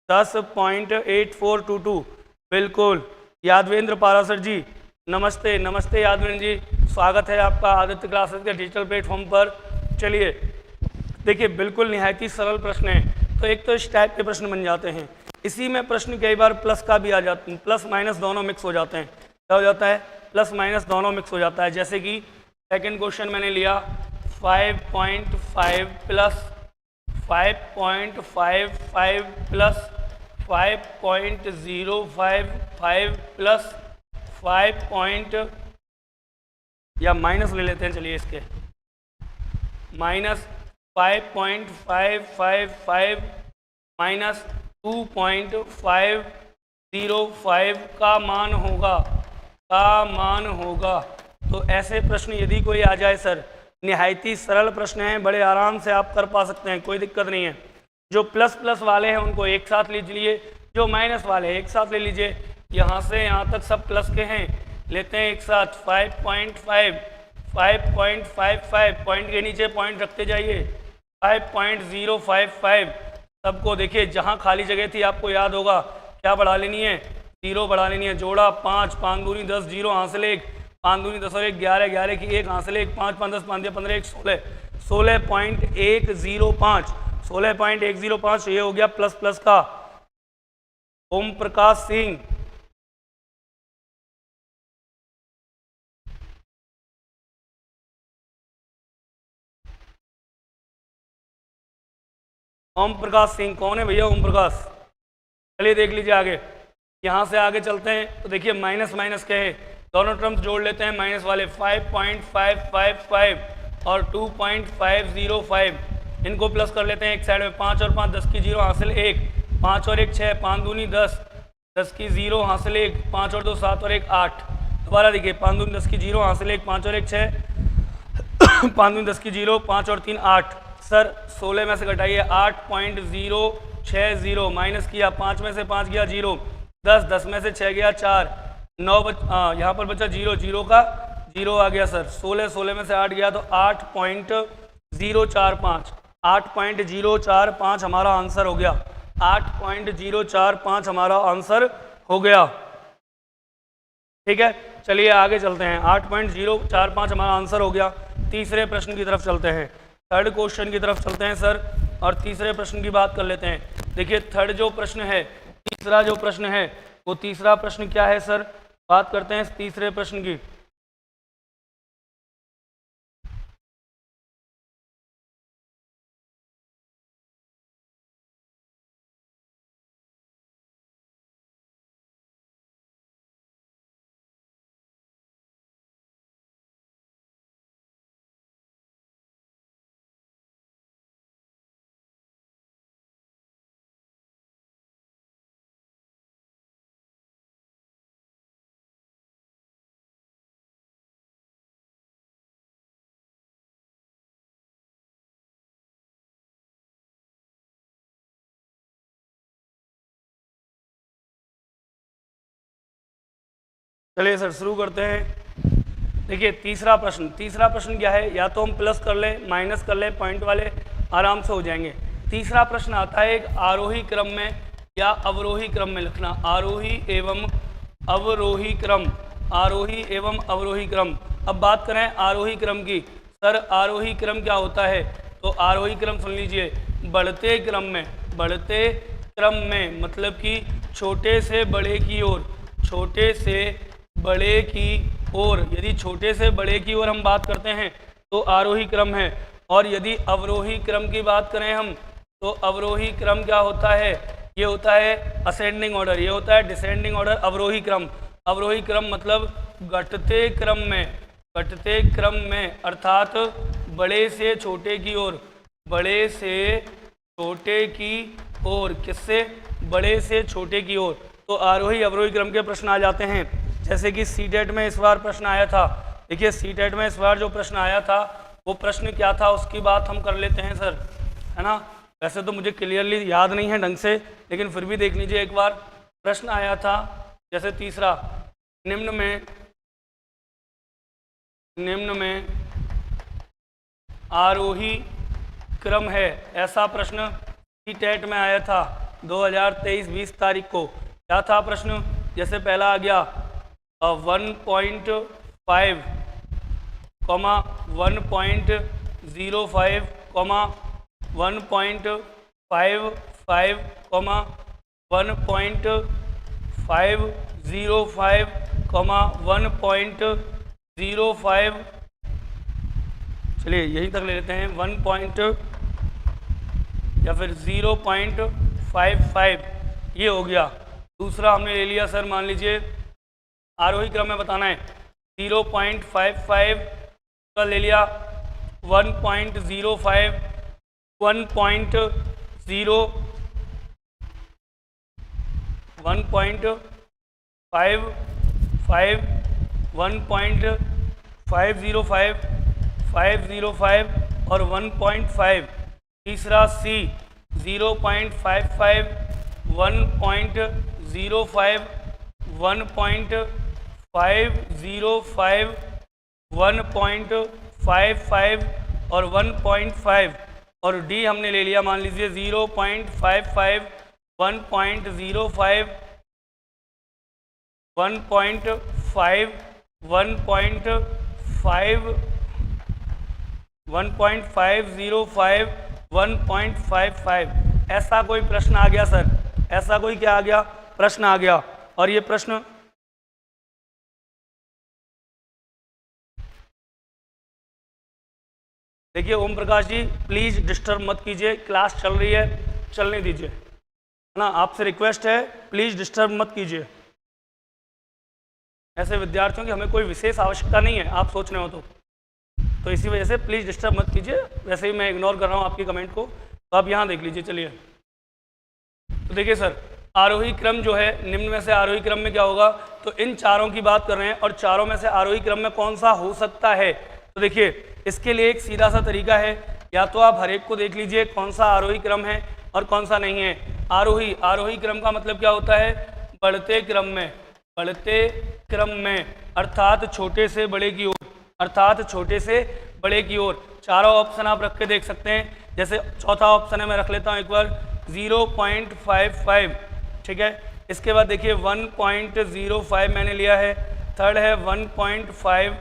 10.8422। बिल्कुल यादवेंद्र पारासर जी, नमस्ते नमस्ते यादवेंद्र जी, स्वागत है आपका आदित्य क्लासेस के डिजिटल प्लेटफॉर्म पर। चलिए देखिए बिल्कुल निहायत ही सरल प्रश्न है। तो एक तो इस टाइप के प्रश्न बन जाते हैं, इसी में प्रश्न कई बार प्लस का भी आ जाते हैं, प्लस माइनस दोनों मिक्स हो जाते हैं। क्या हो जाता है, प्लस माइनस दोनों मिक्स हो जाता है। जैसे कि सेकंड क्वेश्चन मैंने लिया 5.5 प्लस 5.55 प्लस 5.055 प्लस 5. या माइनस ले लेते हैं, चलिए इसके माइनस 5.555 माइनस 2.505 का मान होगा। तो ऐसे प्रश्न यदि कोई आ जाए सर, निहायत ही सरल प्रश्न हैं, बड़े आराम से आप कर पा सकते हैं, कोई दिक्कत नहीं है। जो प्लस प्लस वाले हैं उनको एक साथ लीजिए, जो माइनस वाले हैं एक साथ ले लीजिए। यहाँ से यहाँ तक सब प्लस के हैं, लेते हैं एक साथ 5.5, 5.55, पॉइंट के नीचे पॉइंट रखते जाइए, 5.055। सबको देखिए जहाँ खाली जगह थी आपको याद होगा क्या बढ़ा लेनी है, 0 बढ़ा लेनी है। जोड़ा 5, 5 दूनी 10, 0 हासिल 1, 5 दूनी 10 और 1 11, 11 की 1 हासिल 1, 5 5 10 5 15 1 16, 16.105, 16.105। ये हो गया प्लस प्लस का। ओम प्रकाश सिंह, ओम प्रकाश सिंह कौन है भैया, ओम प्रकाश। चलिए देख लीजिए आगे, यहाँ से आगे चलते हैं। तो देखिए माइनस माइनस क्या है, दोनों टर्म्स जोड़ लेते हैं माइनस वाले, 5.555 और 2.505, इनको प्लस कर लेते हैं एक साइड में। 5 और 5 10 की 0 हासिल 1, 5 और 1 6, 5 दूनी 10, 10 की 0 हासिल 1, 5 और 2 7 और 1 8। दोबारा देखिए 5 दूनी 10 की 0 हासिल 1, 5 और 1 6, 5 दूनी 10 की 0, 5 और 3 8। सर 16 में से घटाइए, 8.060 माइनस किया, 5 में से 5 गया 0, 10, 10 में से 6 गया 4, 9 यहाँ पर बचा 0, 0 का 0 आ गया सर। 16, 16 में से 8 गया तो 8.045, 8.045 हमारा आंसर हो गया। 8.045 हमारा आंसर हो गया। ठीक है, चलिए आगे चलते हैं। 8.045 हमारा आंसर हो गया। तीसरे प्रश्न की तरफ चलते हैं, थर्ड क्वेश्चन की तरफ चलते हैं सर, और तीसरे प्रश्न की बात कर लेते हैं। देखिए थर्ड जो प्रश्न है, तीसरा जो प्रश्न है, वो तीसरा प्रश्न क्या है सर, बात करते हैं तीसरे प्रश्न की। चलिए सर शुरू करते हैं। देखिए तीसरा प्रश्न क्या है, या तो हम प्लस कर ले माइनस कर ले, पॉइंट वाले आराम से हो जाएंगे। तीसरा प्रश्न आता है एक आरोही क्रम में या अवरोही क्रम में लिखना, आरोही एवं अवरोही क्रम, आरोही एवं अवरोही क्रम। अब बात करें आरोही क्रम की, सर आरोही क्रम क्या होता है, तो आरोही क्रम सुन लीजिए, बढ़ते क्रम में, बढ़ते क्रम में मतलब कि छोटे से बड़े की ओर, छोटे से बड़े की ओर, यदि छोटे से बड़े की ओर हम बात करते हैं तो आरोही क्रम है। और यदि अवरोही क्रम की बात करें हम, तो अवरोही क्रम क्या होता है, ये होता है असेंडिंग ऑर्डर, ये होता है डिसेंडिंग ऑर्डर। अवरोही क्रम, अवरोही क्रम मतलब घटते क्रम में, घटते क्रम में अर्थात बड़े से छोटे की ओर, बड़े से छोटे की ओर, किससे, बड़े से छोटे की ओर। तो आरोही अवरोही क्रम के प्रश्न आ जाते हैं। जैसे कि सीटेट में इस बार प्रश्न आया था, देखिए सीटेट में इस बार जो प्रश्न आया था वो प्रश्न क्या था उसकी बात हम कर लेते हैं सर, है ना। वैसे तो मुझे क्लियरली याद नहीं है ढंग से, लेकिन फिर भी देख लीजिए एक बार। प्रश्न आया था जैसे तीसरा, निम्न में आरोही क्रम है, ऐसा प्रश्न सीटेट में आया था 2023-20 तारीख को। क्या था प्रश्न, जैसे पहला आ गया 1.5, 1.05, 1.55, 1.55, 1.505, 1.05, चलिए यहीं तक ले लेते हैं, 1 या फिर 0.55, ये हो गया। दूसरा हमने ले लिया सर, मान लीजिए आरोही क्रम में बताना है, 0.55 का ले लिया, 1.05, 1.0, 1.55, 1.505, 505 और 1.5। तीसरा सी 0.55, 1.05, 1.505, 1.55 और 1.5। और डी हमने ले लिया, मान लीजिए 0.55, 1.05, 1.5, 1.505, 1.55। ऐसा कोई प्रश्न आ गया सर, ऐसा कोई क्या आ गया, प्रश्न आ गया। और ये प्रश्न देखिए, ओम प्रकाश जी प्लीज डिस्टर्ब मत कीजिए, क्लास चल रही है, चलने दीजिए, है ना, आपसे रिक्वेस्ट है, प्लीज डिस्टर्ब मत कीजिए। ऐसे विद्यार्थियों की हमें कोई विशेष आवश्यकता नहीं है, आप सोच रहे हो तो इसी वजह से प्लीज डिस्टर्ब मत कीजिए। वैसे ही मैं इग्नोर कर रहा हूँ आपकी कमेंट को, तो आप यहाँ देख लीजिए। चलिए तो देखिए सर, आरोही क्रम जो है, निम्न में से आरोही क्रम में क्या होगा, तो इन चारों की बात कर रहे हैं, और चारों में से आरोही क्रम में कौन सा हो सकता है। तो देखिए इसके लिए एक सीधा सा तरीका है, या तो आप हर एक को देख लीजिए कौन सा आरोही क्रम है और कौन सा नहीं है। आरोही क्रम का मतलब क्या होता है, बढ़ते क्रम में, बढ़ते क्रम में अर्थात छोटे से बड़े की ओर, अर्थात छोटे से बड़े की ओर। चारों ऑप्शन आप रख के देख सकते हैं। जैसे चौथा ऑप्शन है, मैं रख लेता हूँ एक बार, 0.55, ठीक है। इसके बाद देखिए 1.05 मैंने लिया है, थर्ड है 1.5,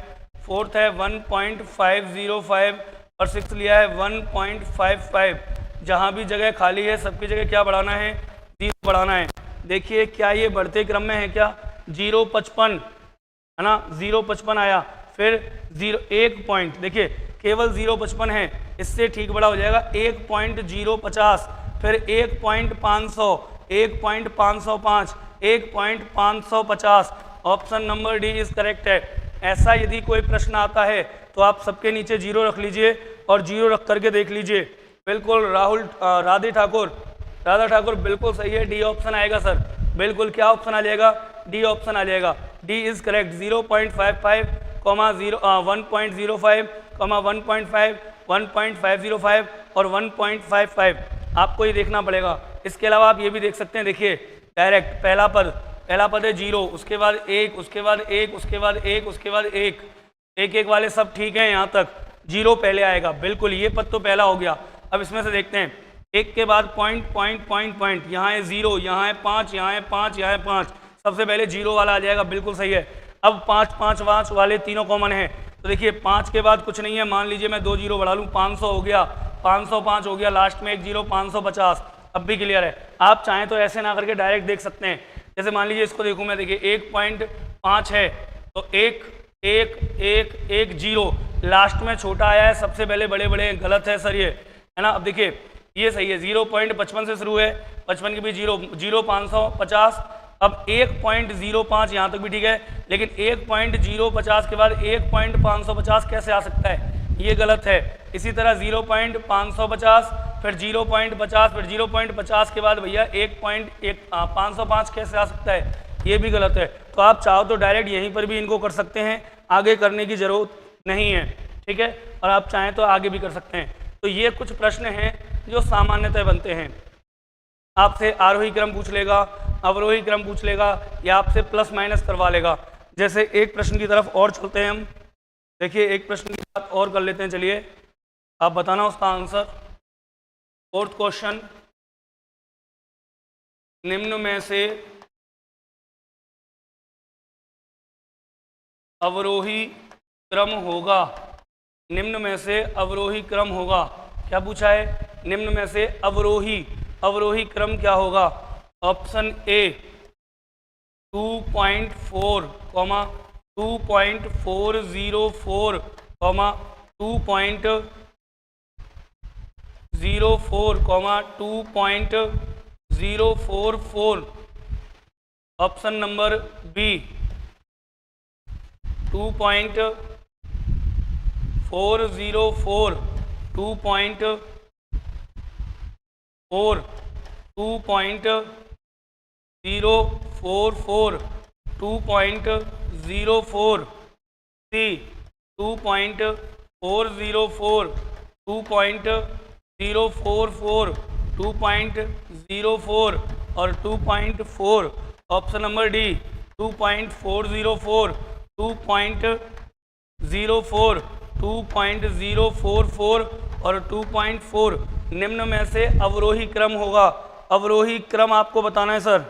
फोर्थ है 1.505 और सिक्स लिया है 1.55। जहाँ भी जगह खाली है सबकी जगह क्या बढ़ाना है, 0 बढ़ाना है। देखिए क्या ये बढ़ते क्रम में है क्या, 0.55 है ना, 0.55 आया, फिर 1 पॉइंट, देखिए केवल 0.55 है, इससे ठीक बड़ा हो जाएगा 1.050, फिर 1.500, 1.505, 1.550। Option number D is correct है। ऐसा यदि कोई प्रश्न आता है तो आप सबके नीचे 0 रख लीजिए और 0 रख करके देख लीजिए। बिल्कुल राधा ठाकुर बिल्कुल सही है, डी ऑप्शन आएगा सर, बिल्कुल क्या ऑप्शन आ जाएगा, डी ऑप्शन आ जाएगा, डी इज करेक्ट। 0.55, 1.05, 1.5, 1.505 और 1.55 आपको ये देखना पड़ेगा। इसके अलावा आप ये भी देख सकते हैं, देखिए डायरेक्ट पहला पद है 0, उसके बाद 1, उसके बाद 1, उसके बाद 1, उसके बाद 1, 1 वाले सब ठीक हैं, यहाँ तक 0 पहले आएगा, बिल्कुल ये पद तो पहला हो गया। अब इसमें से देखते हैं, 1 के बाद पॉइंट, यहाँ है 0, यहाँ है 5, यहाँ है 5, यहाँ है 5, सबसे पहले 0 वाला आ जाएगा, बिल्कुल सही है। अब 5 वाले तीनों कॉमन है, तो देखिए 5 के बाद कुछ नहीं है, मान लीजिए मैं 2 0 बढ़ा लूँ, 500 हो गया, 505 हो गया, लास्ट में एक 0, 550। अब भी क्लियर है। आप चाहें तो ऐसे ना करके डायरेक्ट देख सकते हैं, जैसे मान लीजिए इसको देखूँ मैं, देखिए 1.5 है तो 1 1 1 1 0, लास्ट में छोटा आया है, सबसे पहले बड़े बड़े, गलत है सर ये, है ना। अब देखिए ये सही है, 0.55 से शुरू है, 55 के भी 0 550, अब 1.05 यहाँ तक भी ठीक है, लेकिन 1.050 के बाद 1.550 कैसे आ सकता है, ये गलत है। इसी तरह 0.550, फिर 0.50, फिर 0.50 के बाद भैया 1.505 कैसे आ सकता है, ये भी गलत है। तो आप चाहो तो डायरेक्ट यहीं पर भी इनको कर सकते हैं, आगे करने की ज़रूरत नहीं है, ठीक है, और आप चाहें तो आगे भी कर सकते हैं। तो ये कुछ प्रश्न हैं जो सामान्यतः बनते हैं। आपसे आरोही क्रम पूछ लेगा, अवरोही क्रम पूछ लेगा, या आपसे प्लस माइनस करवा लेगा। जैसे एक प्रश्न की तरफ और चलते हैं हम, देखिए एक प्रश्न की बात और कर लेते हैं, चलिए आप बताना उसका आंसर। फोर्थ क्वेश्चन, निम्न में से अवरोही क्रम होगा, निम्न में से अवरोही क्रम होगा, क्या पूछा है, निम्न में से अवरोही क्रम क्या होगा। Option A 2.4, 2.404, 2.04, 2.044। Option number B 2.404, 2.4, 2.044, 2.04, C 2.404, 2.044, 2.04 और 2.4। ऑप्शन नंबर डी 2.404, 2.04, 2.044 और 2.4 निम्न में से अवरोही क्रम होगा। अवरोही क्रम आपको बताना है सर,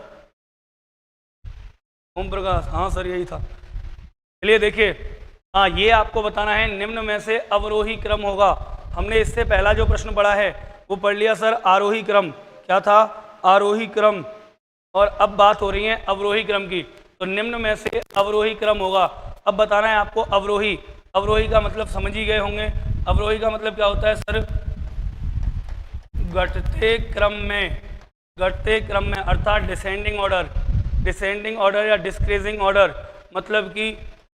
ओम प्रकाश, हाँ सर यही था। चलिए देखिए, हाँ ये आपको बताना है, निम्न में से अवरोही क्रम होगा। हमने इससे पहला जो प्रश्न पढ़ा है वो पढ़ लिया सर, आरोही क्रम, क्या था, आरोही क्रम, और अब बात हो रही है अवरोही क्रम की। तो निम्न में से अवरोही क्रम होगा। अब बताना है आपको अवरोही, अवरोही का मतलब समझ ही गए होंगे। अवरोही का मतलब क्या होता है सर, घटते क्रम में अर्थात डिसेंडिंग ऑर्डर या डिस्क्रीजिंग ऑर्डर, मतलब कि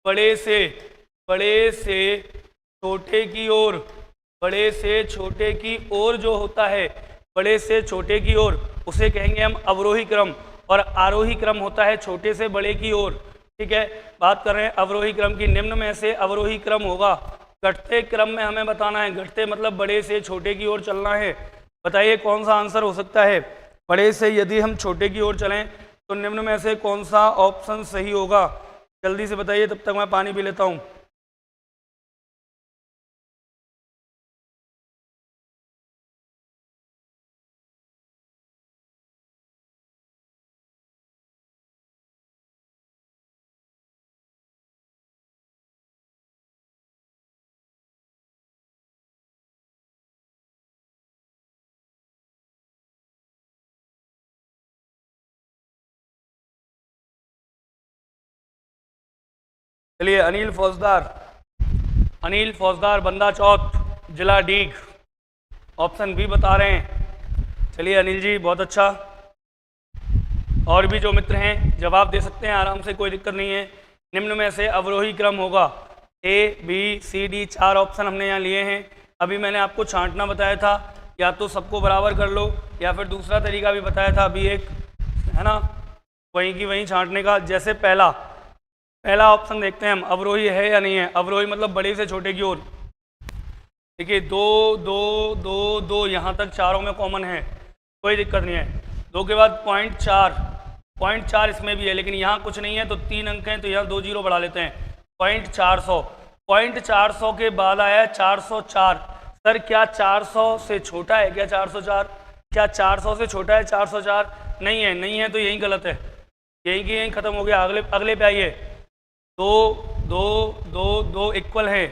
बड़े से छोटे की ओर, बड़े से छोटे की ओर जो होता है, बड़े से छोटे की ओर, उसे कहेंगे हम अवरोही क्रम। और आरोही क्रम होता है छोटे से बड़े की ओर, ठीक है। बात कर रहे हैं अवरोही क्रम की, निम्न में से अवरोही क्रम होगा। घटते क्रम में हमें बताना है, घटते मतलब बड़े से छोटे की ओर चलना है। बताइए कौन सा आंसर हो सकता है, बड़े से यदि हम छोटे की ओर चलें तो निम्न में से कौन सा ऑप्शन सही होगा, जल्दी से बताइए, तब तक मैं पानी पी लेता हूँ। चलिए अनिल फौजदार बंदा चौथ, जिला डीग, ऑप्शन बी बता रहे हैं। चलिए अनिल जी बहुत अच्छा। और भी जो मित्र हैं जवाब दे सकते हैं आराम से, कोई दिक्कत नहीं है। निम्न में से अवरोही क्रम होगा, A B C D, 4 option हमने यहाँ लिए हैं। अभी मैंने आपको छांटना बताया था, या तो सबको बराबर कर लो, या फिर दूसरा तरीका भी बताया था अभी एक, है ना, वहीं की वहीं छांटने का। जैसे पहला ऑप्शन देखते हैं हम, अवरोही है या नहीं है। अवरोही मतलब बड़े से छोटे की ओर। देखिए 2 2 2 2 यहाँ तक चारों में कॉमन है, कोई दिक्कत नहीं है। 2 के बाद पॉइंट चार इसमें भी है, लेकिन यहाँ कुछ नहीं है तो 3 अंक हैं, तो यहाँ 2 जीरो बढ़ा लेते हैं। पॉइंट 400 के बाद आया 404। सर क्या 400 से छोटा है क्या 404? क्या 400 से छोटा है 404? नहीं है तो यही गलत है, यही की यही खत्म हो गया। अगले पे आइए। 2 2 2 2 इक्वल है।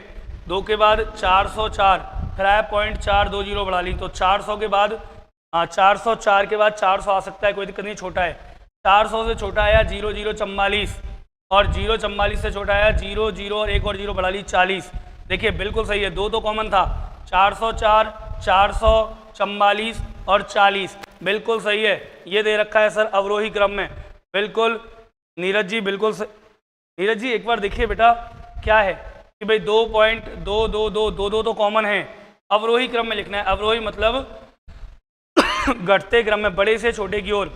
2 के बाद 404, फिर आया 0.4, 2 जीरो बढ़ा ली, तो 400 के बाद 404 के बाद 400 आ सकता है, कोई दिक्कत नहीं, छोटा है। 400 से छोटा आया 0 0 44, और 0 44 से छोटा आया 0 0 और एक और 0 बढ़ा ली 40। देखिए बिल्कुल सही है, 2 तो कॉमन था, 404 444 और 40, बिल्कुल सही है। ये दे रखा है सर अवरोही क्रम में, बिल्कुल। नीरज जी बिल्कुल नीरज जी एक बार देखिए बेटा, क्या है कि भाई 2.222 तो कॉमन है, अवरोही क्रम में लिखना है। अवरोही मतलब घटते क्रम में, बड़े से छोटे की ओर।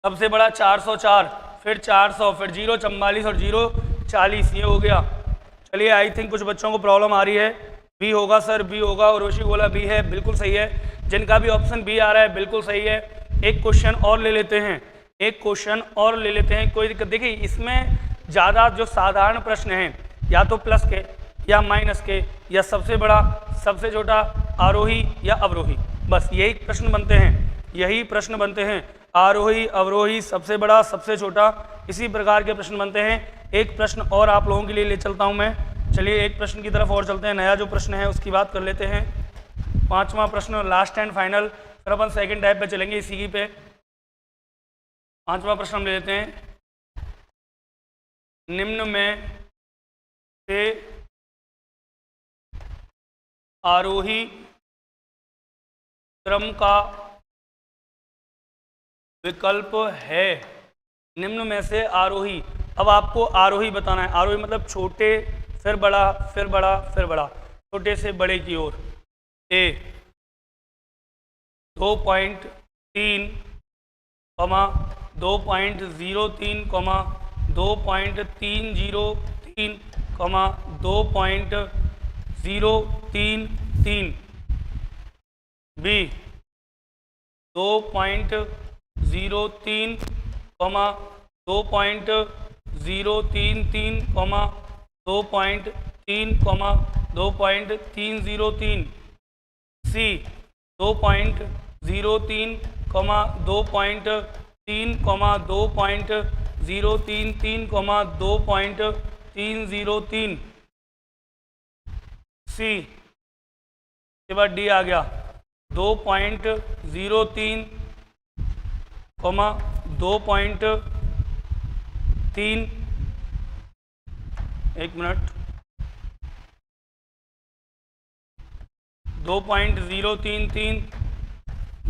सबसे बड़ा 404, फिर 400, फिर 0 44 और 0 40, ये हो गया। चलिए आई थिंक कुछ बच्चों को प्रॉब्लम आ रही है। बी होगा सर, बी होगा, और रोशी बोला बी है, बिल्कुल सही है। जिनका भी ऑप्शन बी आ रहा है बिल्कुल सही है। एक क्वेश्चन और ले लेते हैं, कोई दिक्कत। देखिए इसमें ज़्यादा जो साधारण प्रश्न हैं, या तो प्लस के या माइनस के, या सबसे बड़ा सबसे छोटा, आरोही या अवरोही, बस यही प्रश्न बनते हैं। आरोही अवरोही, सबसे बड़ा सबसे छोटा, इसी प्रकार के प्रश्न बनते हैं। एक प्रश्न और आप लोगों के लिए ले चलता हूं मैं। चलिए एक प्रश्न की तरफ और चलते हैं, नया जो प्रश्न है उसकी बात कर लेते हैं। 5वां प्रश्न, लास्ट एंड फाइनल, फिर अपन सेकेंड टाइप पे चलेंगे इसी की पे। 5वां प्रश्न हम ले लेते हैं। निम्न में से आरोही क्रम का विकल्प है। निम्न में से आरोही, अब आपको आरोही बताना है। आरोही मतलब छोटे फिर बड़ा फिर बड़ा फिर बड़ा, छोटे से बड़े की ओर। ए 2.3, 2.03, 2.303, 2.033। बी 2.03, 2.033, 2.3, 2.303। सी 2.03, 2.3, 2.033, 2.303। सी के बाद डी आ गया 2.03, 2.3, एक मिनट, 2.033,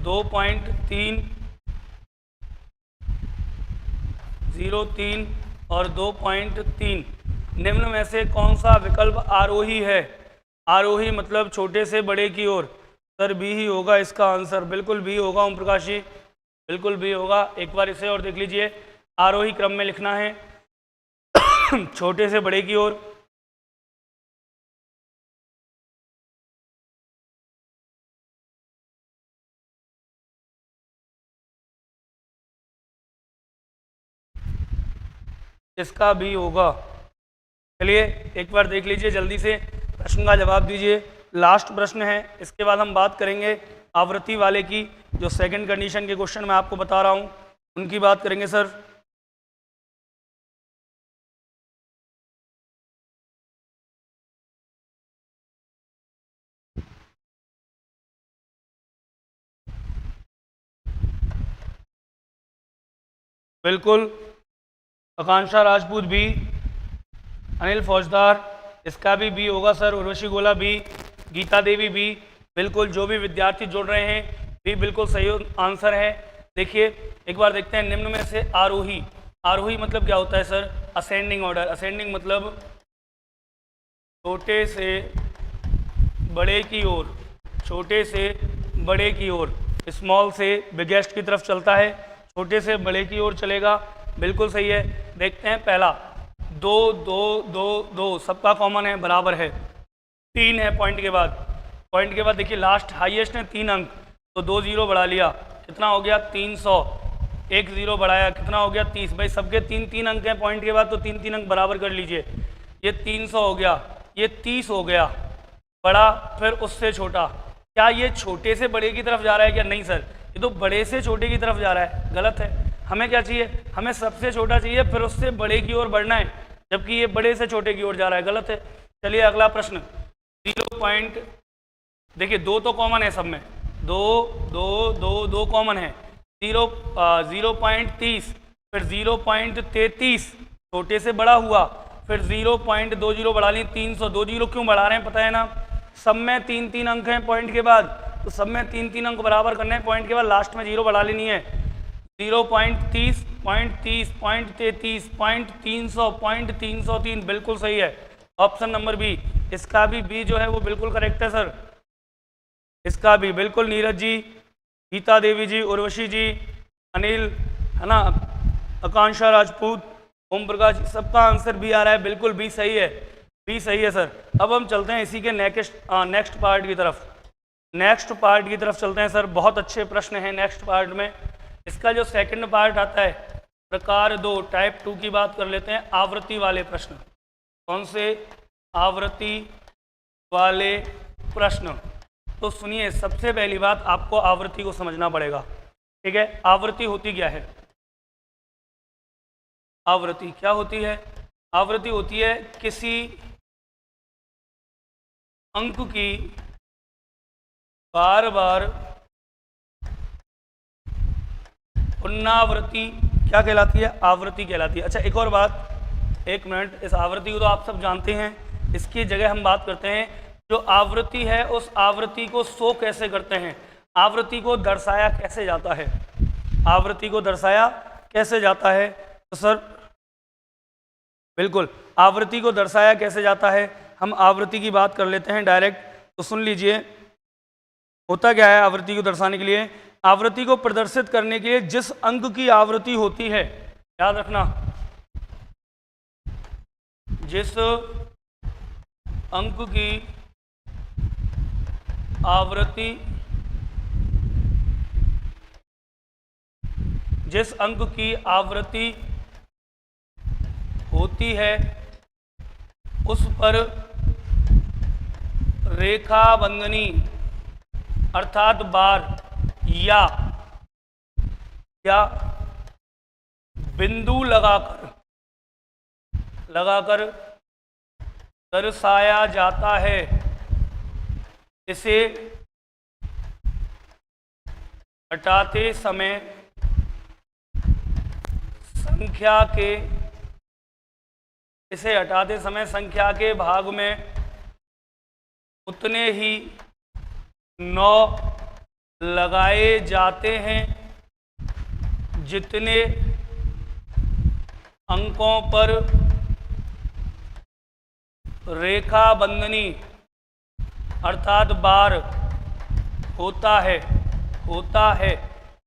2.303 और 2.3। निम्न में से कौन सा विकल्प आरोही है? आरोही मतलब छोटे से बड़े की ओर। सर बी ही होगा इसका आंसर, बिल्कुल बी होगा ओम प्रकाश जी, बिल्कुल बी होगा। एक बार इसे और देख लीजिए, आरोही क्रम में लिखना है छोटे से बड़े की ओर। इसका भी होगा। चलिए एक बार देख लीजिए, जल्दी से प्रश्न का जवाब दीजिए। लास्ट प्रश्न है, इसके बाद हम बात करेंगे आवृत्ति वाले की। जो सेकंड कंडीशन के क्वेश्चन मैं आपको बता रहा हूँ उनकी बात करेंगे सर। बिल्कुल, आकांक्षा राजपूत भी, अनिल फौजदार, इसका भी बी होगा सर। उर्वशी गोला बी, गीता देवी बी। बिल्कुल, जो भी विद्यार्थी जुड़ रहे हैं बी बिल्कुल सही आंसर है। देखिए एक बार देखते हैं, निम्न में से आरोही, आरोही मतलब क्या होता है सर? Ascending order. असेंडिंग मतलब छोटे से बड़े की ओर, छोटे से बड़े की ओर, स्मॉल से बिगेस्ट की तरफ चलता है, छोटे से बड़े की ओर चलेगा। बिल्कुल सही है। देखते हैं पहला, 2 2 2 2 सबका कॉमन है, बराबर है। 3 है पॉइंट के बाद, पॉइंट के बाद देखिए लास्ट हाईएस्ट है 3 अंक, तो 2 0 बढ़ा लिया, कितना हो गया 300। 1 0 बढ़ाया, कितना हो गया 30। भाई सबके 3 अंक हैं पॉइंट के बाद, तो 3 अंक बराबर कर लीजिए। ये 300 हो गया, ये 30 हो गया, बड़ा फिर उससे छोटा। क्या ये छोटे से बड़े की तरफ जा रहा है क्या? नहीं सर, ये तो बड़े से छोटे की तरफ जा रहा है, गलत है। हमें क्या चाहिए? हमें सबसे छोटा चाहिए, फिर उससे बड़े की ओर बढ़ना है, जबकि ये बड़े से छोटे की ओर जा रहा है, गलत है। चलिए अगला प्रश्न, 0 पॉइंट, देखिए 2 तो कॉमन है सब में, 2 2 2 2 कॉमन है। 0.30, फिर 0.33 छोटे से बड़ा हुआ, फिर 0.20 बढ़ा ली 300। 2 0 क्यों बढ़ा रहे हैं पता है ना? सब में 3 अंक हैं पॉइंट के बाद, तो सब में 3 अंक बराबर करने हैं, पॉइंट के बाद लास्ट में 0 बढ़ा लेनी है। 0.30, 0.30, 0.33, 300, 303 बिल्कुल सही है। ऑप्शन नंबर बी, इसका भी बी जो है वो बिल्कुल करेक्ट है सर, इसका भी बिल्कुल। नीरज जी, गीता देवी जी, उर्वशी जी, अनिल, है ना, आकांक्षा राजपूत, ओम प्रकाश, सबका आंसर बी आ रहा है, बिल्कुल बी सही है, बी सही है सर। अब हम चलते हैं इसी के नेक्स्ट पार्ट की तरफ, नेक्स्ट पार्ट की तरफ चलते हैं सर। बहुत अच्छे प्रश्न हैं नेक्स्ट पार्ट में। इसका जो सेकंड पार्ट आता है, प्रकार 2 टाइप 2 की बात कर लेते हैं, आवृत्ति वाले प्रश्न। कौन से? आवृत्ति वाले प्रश्न। तो सुनिए, सबसे पहली बात आपको आवृत्ति को समझना पड़ेगा, ठीक है? आवृत्ति होती क्या है? आवृत्ति क्या होती है? आवृत्ति होती है किसी अंक की बार बार पुनरावृत्ति क्या कहलाती है? आवृत्ति कहलाती है। अच्छा एक और बात, एक मिनट, इस आवृत्ति को तो आप सब जानते हैं, इसकी जगह हम बात करते हैं जो आवृत्ति है, उस आवृत्ति को शो कैसे करते हैं, आवृत्ति को दर्शाया कैसे जाता है, आवृत्ति को दर्शाया कैसे जाता है। तो सर बिल्कुल, आवृत्ति को दर्शाया कैसे जाता है, हम आवृत्ति की बात कर लेते हैं डायरेक्ट। तो सुन लीजिए, होता क्या है आवृत्ति को दर्शाने के लिए? आवृत्ति को प्रदर्शित करने के लिए जिस अंक की आवृत्ति होती है, याद रखना, जिस अंक की आवृत्ति, जिस अंक की आवृत्ति होती है उस पर रेखा बंधनी अर्थात बार या बिंदु लगाकर दर्शाया जाता है। इसे हटाते समय संख्या के भाग में उतने ही 9 लगाए जाते हैं जितने अंकों पर रेखा बंधनी अर्थात बार होता है।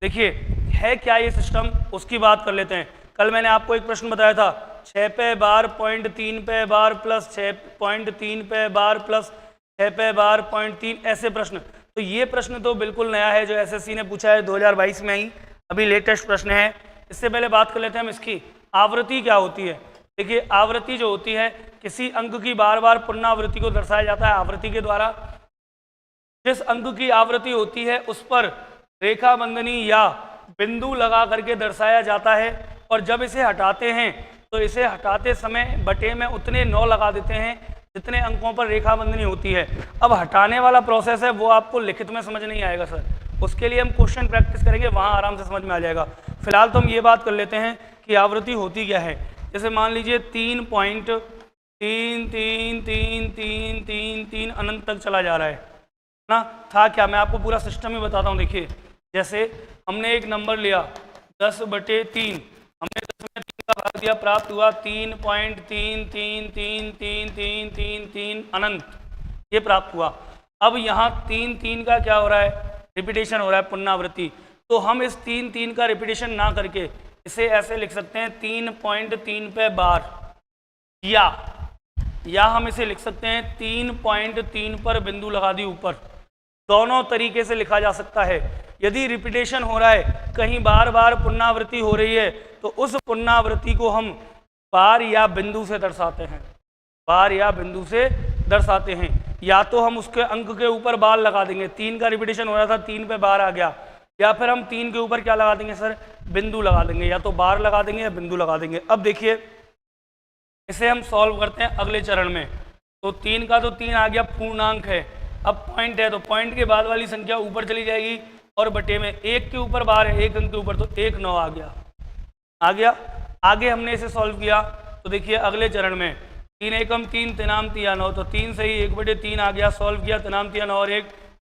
देखिए है क्या ये सिस्टम, उसकी बात कर लेते हैं। कल मैंने आपको एक प्रश्न बताया था, 6 पे बार, 0.3 पे बार प्लस 6.3 पे बार प्लस 6 पे बार 0.3, ऐसे प्रश्न। तो ये प्रश्न तो बिल्कुल नया है जो एसएससी ने पूछा है 2022 में ही, अभी लेटेस्ट प्रश्न है। इससे पहले बात कर लेते हैं हम इसकी आवृत्ति क्या होती है। देखिए आवृत्ति जो होती है, किसी अंक की बार बार पुनरावृत्ति को दर्शाया जाता है आवृत्ति के द्वारा। जिस अंक की आवृत्ति होती है उस पर रेखा बंधनी या बिंदु लगा करके दर्शाया जाता है, और जब इसे हटाते हैं तो इसे हटाते समय बटे में उतने 9 लगा देते हैं जितने अंकों पर रेखा बंधनी होती है। अब हटाने वाला प्रोसेस है वो आपको लिखित में समझ नहीं आएगा सर, उसके लिए हम क्वेश्चन प्रैक्टिस करेंगे, वहाँ आराम से समझ में आ जाएगा। फिलहाल तो हम ये बात कर लेते हैं कि आवृत्ति होती क्या है। जैसे मान लीजिए 3 3 3 3 3 3 अनंत तक चला जा रहा है ना। था क्या, मैं आपको पूरा सिस्टम ही बताता हूँ। देखिए जैसे हमने एक नंबर लिया 10/3, हमने 10 में 3 का भाग दिया, प्राप्त हुआ 3.3333333 अनंत, ये प्राप्त हुआ। अब यहाँ 3 3 का क्या हो रहा है, रिपीटेशन हो रहा है, पुनरावृत्ति। तो हम इस 3 3 का रिपीटेशन ना करके इसे ऐसे लिख सकते हैं 3.3 पे बार, या हम इसे लिख सकते हैं 3.3 पर बिंदु लगा दी ऊपर। दोनों तरीके से लिखा जा सकता है। यदि रिपीटेशन हो रहा है, कहीं बार बार पुनरावृत्ति हो रही है, तो उस पुनरावृत्ति को हम बार या बिंदु से दर्शाते हैं, बार या बिंदु से दर्शाते हैं। या तो हम उसके अंक के ऊपर बार लगा देंगे, 3 का रिपीटेशन हो रहा था, 3 पे बार आ गया, या फिर हम 3 के ऊपर क्या लगा देंगे सर, बिंदु लगा देंगे, या तो बार लगा देंगे या बिंदु लगा देंगे। अब देखिए इसे हम सॉल्व करते हैं अगले चरण में। तो 3 का तो 3 आ गया, पूर्णांक है। अब पॉइंट है तो पॉइंट के बाद वाली संख्या ऊपर चली जाएगी, और बटे में 1 के ऊपर बार है, 1 अंक के ऊपर, तो 1 9 आ गया। आगे हमने इसे सॉल्व किया तो देखिए अगले चरण में 3 एकम 3 तिनाम तिया 9, तो 3 से ही 1/3 आ गया, सॉल्व किया, तिनाम तिया 9 और 1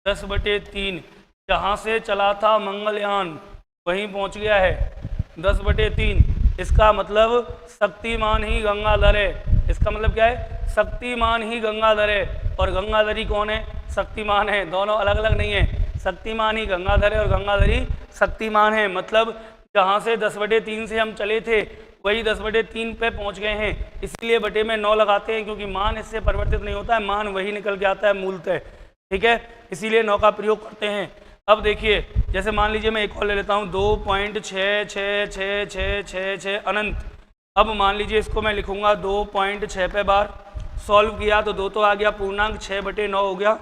10/3। जहाँ से चला था मंगलयान वहीं पहुँच गया है 10/3। इसका मतलब शक्तिमान ही गंगाधर है। इसका मतलब क्या है, शक्तिमान ही गंगाधर है। और गंगाधरी कौन है, शक्तिमान है, दोनों अलग अलग नहीं है। शक्तिमान ही गंगाधर है और गंगाधरी शक्तिमान है। मतलब जहाँ से 10/3 से हम चले थे वही 10/3 पे पहुँच गए हैं, इसलिए बटे में 9 लगाते हैं, क्योंकि मान इससे परिवर्तित नहीं होता है, मान वही निकल के आता है मूलतः, ठीक है, इसीलिए 9 का प्रयोग करते हैं। अब देखिए जैसे मान लीजिए मैं एक और ले लेता हूँ 2.666666 अनंत। अब मान लीजिए इसको मैं लिखूंगा 2.6 पे बार, सॉल्व किया तो 2 तो आ गया, पूर्णांक 6/9 हो गया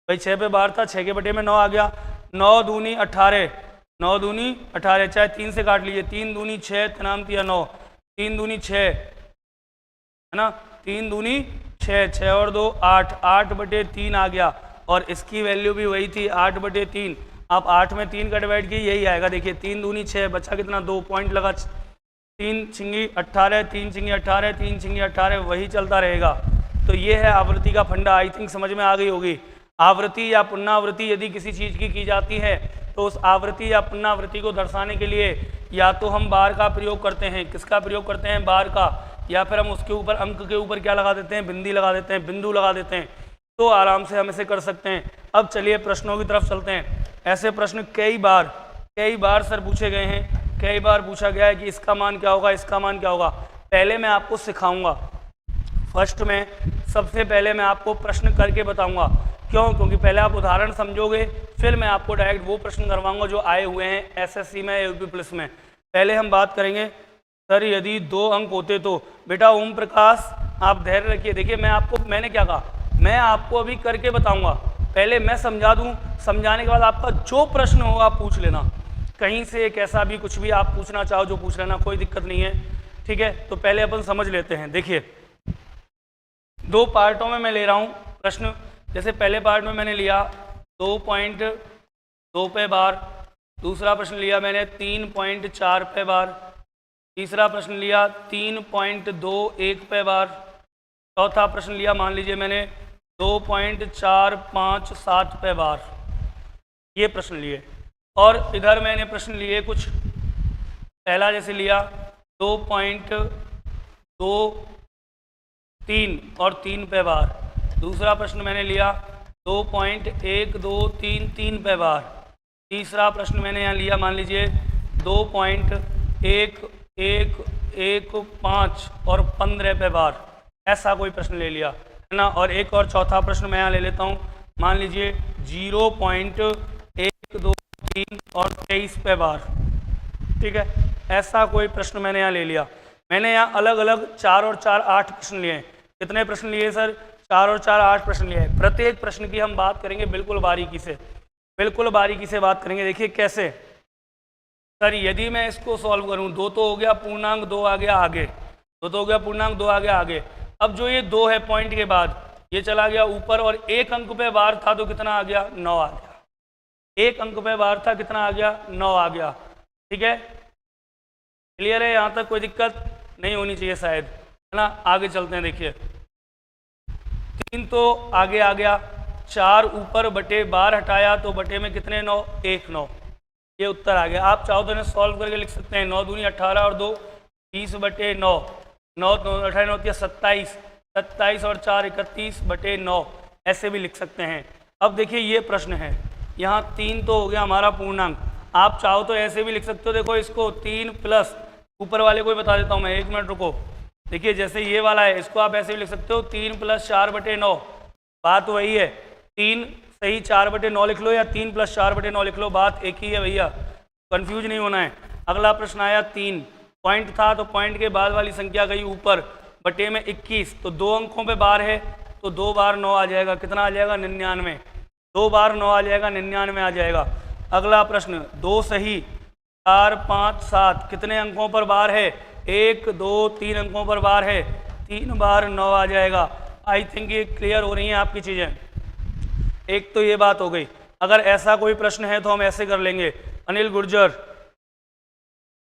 भाई, 6 पे बार था, 6 के बटे में 9 आ गया। 9 दूनी 18, 9 दूनी 18, चाहे 3 से काट लीजिए, 3 दूनी 6 तिनाम तिया 9, 3 दूनी 6 है ना, 3 दूनी 6, 6 और 2 8, 8/3 आ गया। और इसकी वैल्यू भी वही थी 8/3। आप 8 में 3 का डिवाइड किए यही आएगा। देखिए 3 दूनी 6, बचा कितना, 2 पॉइंट लगा, 3 छिंगी 18, 3 छिंगी 18, 3 छिंगी 18, वही चलता रहेगा। तो ये है आवृत्ति का फंडा। आई थिंक समझ में आ गई होगी। आवृत्ति या पुनरावृत्ति यदि किसी चीज़ की जाती है तो उस आवृत्ति या पुनरावृत्ति को दर्शाने के लिए या तो हम बार का प्रयोग करते हैं, किसका प्रयोग करते हैं, बार का, या फिर हम उसके ऊपर अंक के ऊपर क्या लगा देते हैं, बिंदी लगा देते हैं, बिंदु लगा देते हैं। तो आराम से हम इसे कर सकते हैं। अब चलिए प्रश्नों की तरफ चलते हैं। ऐसे प्रश्न कई बार सर पूछे गए हैं, कई बार पूछा गया है कि इसका मान क्या होगा, इसका मान क्या होगा। पहले मैं आपको सिखाऊंगा, फर्स्ट में सबसे पहले मैं आपको प्रश्न करके बताऊंगा। क्यों? क्योंकि पहले आप उदाहरण समझोगे, फिर मैं आपको डायरेक्ट वो प्रश्न करवाऊंगा जो आए हुए हैं एसएससी में, यूपी पुलिस में। पहले हम बात करेंगे सर यदि 2 अंक होते तो। बेटा ओम प्रकाश आप धैर्य रखिए। देखिए मैंने क्या कहा, मैं आपको अभी करके बताऊंगा। पहले मैं समझा दूं, समझाने के बाद आपका जो प्रश्न हो आप पूछ लेना, कहीं से कैसा भी कुछ भी आप पूछना चाहो जो पूछ लेना, कोई दिक्कत नहीं है, ठीक है। तो पहले अपन समझ लेते हैं। देखिए 2 पार्टों में मैं ले रहा हूं प्रश्न। जैसे पहले पार्ट में मैंने लिया 2.2 पे बार, दूसरा प्रश्न लिया मैंने 3.4 पे बार, तीसरा प्रश्न लिया 3.21 पे बार, चौथा प्रश्न लिया मान लीजिए मैंने 2.457 पे बार। ये प्रश्न लिए। और इधर मैंने प्रश्न लिए कुछ, पहला जैसे लिया 2.23 और 3 पे बार, दूसरा प्रश्न मैंने लिया 2.1233 पे बार, तीसरा प्रश्न मैंने यहाँ लिया मान लीजिए 2.1115 और 15 पे बार। ऐसा कोई प्रश्न ले लिया है ना। और एक और चौथा प्रश्न मैं यहाँ ले लेता हूँ, मान लीजिए 0.123 और 23 पे बार, ठीक है। ऐसा कोई प्रश्न मैंने यहाँ ले लिया। मैंने यहाँ अलग अलग 4 और 4 8 प्रश्न लिए हैं। कितने प्रश्न लिए सर? 4 और 4 8 प्रश्न लिए हैं। प्रत्येक प्रश्न की हम बात करेंगे बिल्कुल बारीकी से, बिल्कुल बारीकी से बात करेंगे। देखिए कैसे सर, यदि मैं इसको सॉल्व करूँ, 2 तो हो गया पूर्णांक, 2 आ गया आगे, 2 तो हो गया पूर्णांक, 2 आ गया आगे। अब जो ये 2 है पॉइंट के बाद ये चला गया ऊपर, और 1 अंक पे बार था तो कितना आ गया? 9 आ गया। 1 अंक पे बार था, कितना आ गया? 9 आ गया, ठीक है। क्लियर है? यहाँ तक कोई दिक्कत नहीं होनी चाहिए शायद, है है ना। आगे चलते हैं, देखिए 3 तो आगे आ गया, 4 ऊपर बटे बार हटाया तो बटे में कितने 9, 1 9, ये उत्तर आ गया। आप चाहो तो इन्हें सॉल्व करके लिख सकते हैं, 9 दूनी 18 और 2 20 बटे 9, 9 18 9 27, 27 और 4 31 बटे 9, ऐसे भी लिख सकते हैं। अब देखिए ये प्रश्न है, यहाँ 3 तो हो गया हमारा पूर्णांक, आप चाहो तो ऐसे भी लिख सकते हो। देखो इसको 3 प्लस ऊपर वाले को ही बता देता हूँ मैं, 1 मिनट रुको। देखिए जैसे ये वाला है, इसको आप ऐसे भी लिख सकते हो 3 प्लस 4 बटे 9, बात वही है, 3 सही 4 बटे 9 लिख लो या 3 प्लस 4 बटे 9 लिख लो, बात एक ही है भैया, कंफ्यूज नहीं होना है। अगला प्रश्न आया 3, पॉइंट था तो पॉइंट के बाद वाली संख्या गई ऊपर, बटे में 21, तो 2 अंकों पे बार है तो 2 बार 9 आ जाएगा, कितना आ जाएगा 99, 2 बार 9 आ जाएगा 99 आ जाएगा। अगला प्रश्न 2 सही 4 5 7 कितने अंकों पर बार है, 1 2 3 अंकों पर बार है, 3 बार 9 आ जाएगा। आई थिंक ये क्लियर हो रही हैं आपकी चीज़ें। एक तो ये बात हो गई। अगर ऐसा कोई प्रश्न है तो हम ऐसे कर लेंगे। अनिल गुर्जर,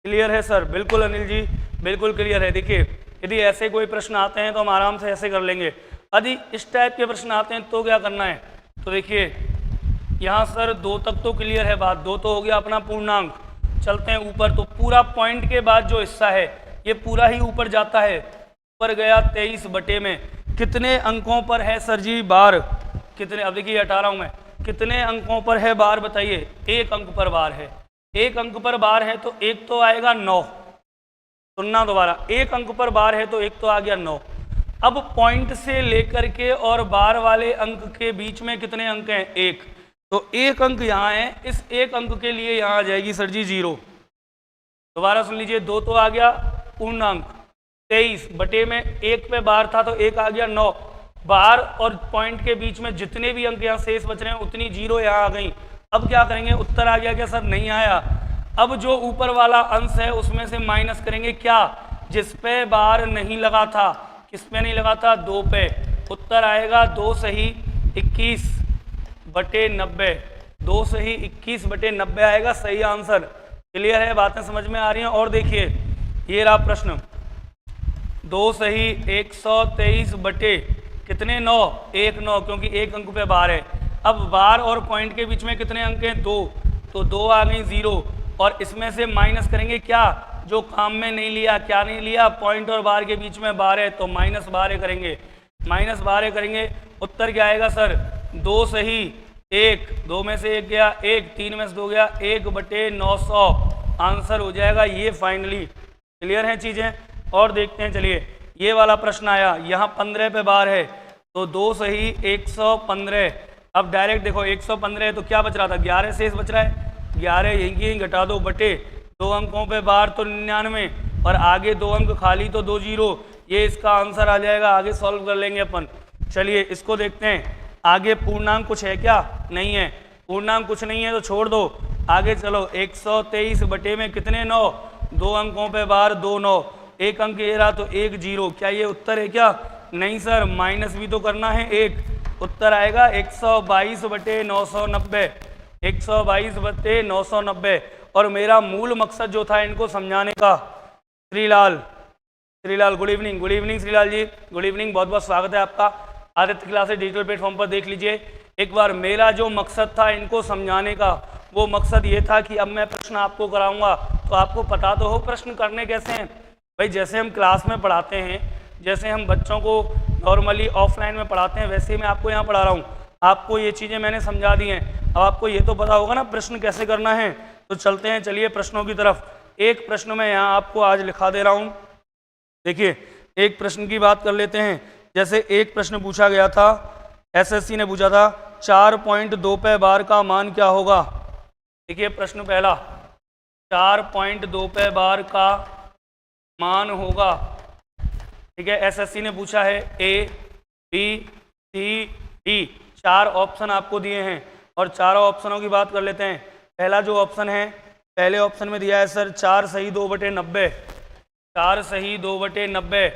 क्लियर है सर? बिल्कुल अनिल जी, बिल्कुल क्लियर है। देखिए यदि ऐसे कोई प्रश्न आते हैं तो हम आराम से ऐसे कर लेंगे। यदि इस टाइप के प्रश्न आते हैं तो क्या करना है, तो देखिए यहाँ सर 2 तक तो क्लियर है बात, 2 तो हो गया अपना पूर्णांक। चलते हैं ऊपर, तो पूरा पॉइंट के बाद जो हिस्सा है ये पूरा ही ऊपर जाता है, ऊपर गया 23 बटे में कितने अंकों पर है सर जी बार, कितने, अब देखिए 18 हूँ मैं, कितने अंकों पर है बार बताइए, 1 अंक पर बार है, 1 अंक पर बार है तो 1 तो आएगा 9, सुनना दोबारा, 1 अंक पर बार है तो 1 तो आ गया 9। अब पॉइंट से लेकर के और बार वाले अंक के बीच में कितने अंक हैं, 1, तो 1 अंक यहाँ है, इस 1 अंक के लिए यहाँ आ जाएगी सर जी 0। दोबारा सुन लीजिए, 2 तो आ गया पूर्णांक, 23 बटे में 1 पे बार था तो 1 आ गया 9, बार और पॉइंट के बीच में जितने भी अंक यहाँ शेष बच रहे हैं उतनी 0 यहाँ आ गई। अब क्या करेंगे, उत्तर आ गया क्या सर? नहीं आया। अब जो ऊपर वाला अंश है उसमें से माइनस करेंगे क्या, जिस पे बार नहीं लगा था, किस पे नहीं लगा था, 2 पे। उत्तर आएगा 2 सही 21 बटे 90, 2 सही 21 बटे 90 आएगा सही आंसर। क्लियर है, बातें समझ में आ रही हैं? और देखिए ये रहा प्रश्न, 2 सही 123 बटे कितने 9, 1 9, क्योंकि 1 अंक पे बार है। अब बार और पॉइंट के बीच में कितने अंक हैं, 2, तो 2 आ गई 0, और इसमें से माइनस करेंगे क्या, जो काम में नहीं लिया, क्या नहीं लिया, पॉइंट और बार के बीच में बार है तो माइनस 12 करेंगे, माइनस 12 करेंगे। उत्तर क्या आएगा सर? 2 सही 1, 2 में से 1 गया 1, 3 में से 2 गया 1 बटे 900 आंसर हो जाएगा ये फाइनली। क्लियर हैं चीज़ें? और देखते हैं, चलिए ये वाला प्रश्न आया, यहाँ 15 पे बार है तो 2 सही 115। अब डायरेक्ट देखो 115 है तो क्या बच रहा था, 11 शेष बच रहा है, 11 यहीं घटा दो, बटे 2 अंकों पे बार तो 99 और आगे 2 अंक खाली तो 2 0, ये इसका आंसर आ जाएगा। आगे सॉल्व कर लेंगे अपन। चलिए इसको देखते हैं, आगे पूर्णांक कुछ है क्या? नहीं है, पूर्णांक कुछ नहीं है तो छोड़ दो। आगे चलो, 123 बटे में कितने 9, 2 अंकों पे बार 2 9, 1 अंक ये रहा तो 1 0, क्या ये उत्तर है क्या? नहीं सर, माइनस भी तो करना है 1, उत्तर आएगा 122 बटे 990, 122 बटे 990। और मेरा मूल मकसद जो था इनको समझाने का, Shrilal good evening, good evening Shrilal ji, good evening, बहुत बहुत स्वागत है आपका आदित्य क्लासेस डिजिटल प्लेटफॉर्म पर। देख लीजिए एक बार, मेरा जो मकसद था इनको समझाने का, वो मकसद ये था कि अब मैं प्रश्न आपको कराऊंगा तो आपको पता तो हो प्रश्न करने कैसे हैं। भाई जैसे हम क्लास में पढ़ाते हैं, जैसे हम बच्चों को नॉर्मली ऑफलाइन में पढ़ाते हैं, वैसे ही मैं आपको यहाँ पढ़ा रहा हूँ। आपको ये चीज़ें मैंने समझा दी हैं, अब आपको ये तो पता होगा ना प्रश्न कैसे करना है। तो चलते हैं, चलिए प्रश्नों की तरफ। एक प्रश्न मैं यहाँ आपको आज लिखा दे रहा हूँ। देखिए एक प्रश्न की बात कर लेते हैं। जैसे एक प्रश्न पूछा गया था, एसएससी ने पूछा था 4.2 पे बार का मान क्या होगा। देखिए प्रश्न पहला, 4.2 पे बार का मान होगा, ठीक है, एसएससी ने पूछा है। A B C D, 4 option आपको दिए हैं और चारों ऑप्शनों की बात कर लेते हैं। पहला जो ऑप्शन है, पहले ऑप्शन में दिया है सर 4 सही 2 बटे 90, 4 सही 2 बटे 90।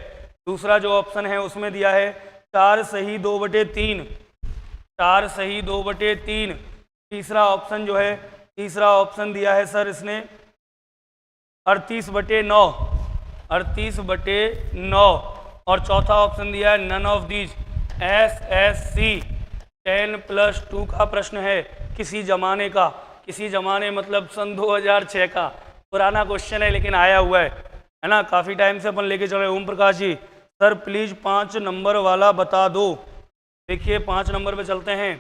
दूसरा जो ऑप्शन है उसमें दिया है 4 सही 2 बटे 3, 4 सही 2 बटे 3। तीसरा ऑप्शन जो है, तीसरा ऑप्शन दिया है सर इसने 38 बटे 9, 38 बटे 9। और चौथा ऑप्शन दिया है नन ऑफ दीज। SSC 10+2 का प्रश्न है, किसी जमाने का, किसी जमाने मतलब सन 2006 का पुराना क्वेश्चन है लेकिन आया हुआ है ना, काफ़ी टाइम से अपन लेके चल रहे हैं। ओम प्रकाश जी, सर प्लीज़ 5 नंबर वाला बता दो। देखिए 5 नंबर पे चलते हैं।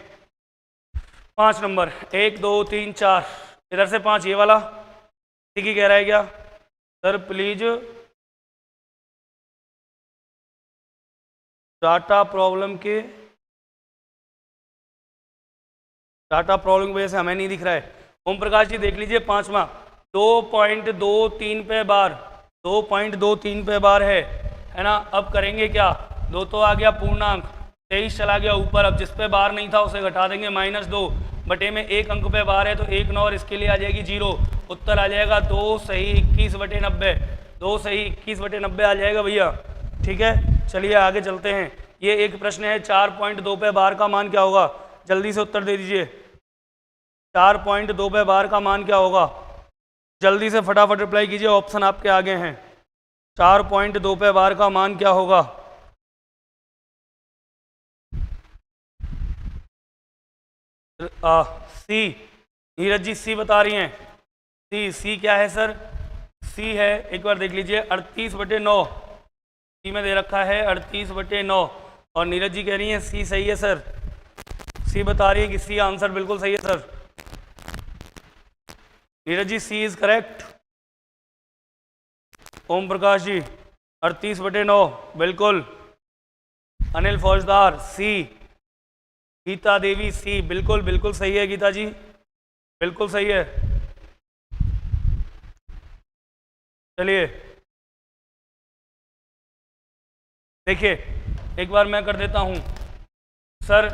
5 नंबर 1 2 3 4, इधर से 5 ये वाला, ठीक ही कह रहा है क्या सर? प्लीज डाटा प्रॉब्लम की वजह से हमें नहीं दिख रहा है। ओम प्रकाश जी देख लीजिए 5वां 2.23 पे बार, 2.23 पे बार है ना। अब करेंगे क्या, 2 तो आ गया पूर्णांक, 23 चला गया ऊपर, अब जिस पे बार नहीं था उसे घटा देंगे, -2 बटे में 1 अंक पे बार है तो 1 9 और इसके लिए आ जाएगी 0। उत्तर आ जाएगा 2 सही 21/90, 2 सही 21/90 आ जाएगा भैया, ठीक है। चलिए आगे चलते हैं। ये एक प्रश्न है 4.2 पे बार का मान क्या होगा, जल्दी से उत्तर दे दीजिए। 4.2 पे बार का मान क्या होगा, जल्दी से फटाफट रिप्लाई कीजिए, ऑप्शन आपके आगे हैं। 4.2 पे बार का मान क्या होगा? सी, नीरज जी सी बता रही हैं। सी क्या है सर? सी है, एक बार देख लीजिए 38/9, सी में दे रखा है 38/9 और नीरज जी कह रही हैं सी सही है सर। सी बता रही है कि सी आंसर बिल्कुल सही है sir. Neeraj ji C is correct. Om Prakash ji 38/9 बिल्कुल। अनिल फौजदार सी। गीता देवी सी, बिल्कुल बिल्कुल सही है गीता जी, बिल्कुल सही है। चलिए देखिए एक बार मैं कर देता हूं सर।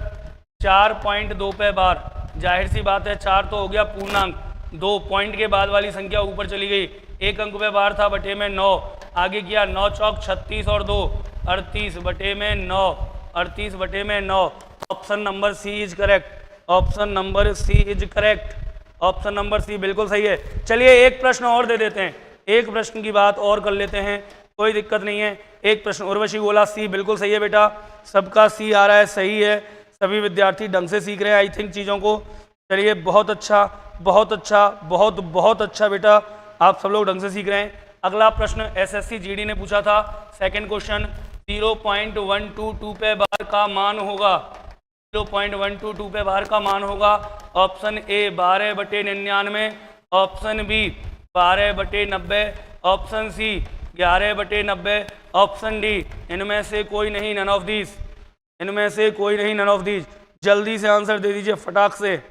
4.2 पे बार, जाहिर सी बात है 4 तो हो गया पूर्णांक, 2 पॉइंट के बाद वाली संख्या ऊपर चली गई, 1 अंक पे बार था बटे में 9, आगे किया 9 चौक 36 और 2 38 बटे में 9, 38 बटे में 9। Option number C is correct, option number C is correct, option number C बिल्कुल सही है। चलिए एक प्रश्न और दे देते हैं, एक प्रश्न की बात और कर लेते हैं, कोई दिक्कत नहीं है। एक प्रश्न, उर्वशी बोला सी बिल्कुल सही है बेटा, सबका सी आ रहा है, सही है, सभी विद्यार्थी ढंग से सीख रहे हैं आई थिंक चीज़ों को। चलिए बहुत अच्छा, बहुत अच्छा, बहुत बहुत अच्छा बेटा, आप सब लोग ढंग से सीख रहे हैं। अगला प्रश्न SSC GD ने पूछा था, सेकंड क्वेश्चन 0.122 पे बार का मान होगा, 0.122 पे बार का मान होगा। Option A 12/99, option B 12/90, option C 11/90, option D इनमें से कोई नहीं, नन ऑफ दीज, इनमें से कोई नहीं, नन ऑफ दीज। जल्दी से आंसर दे दीजिए फटाक से,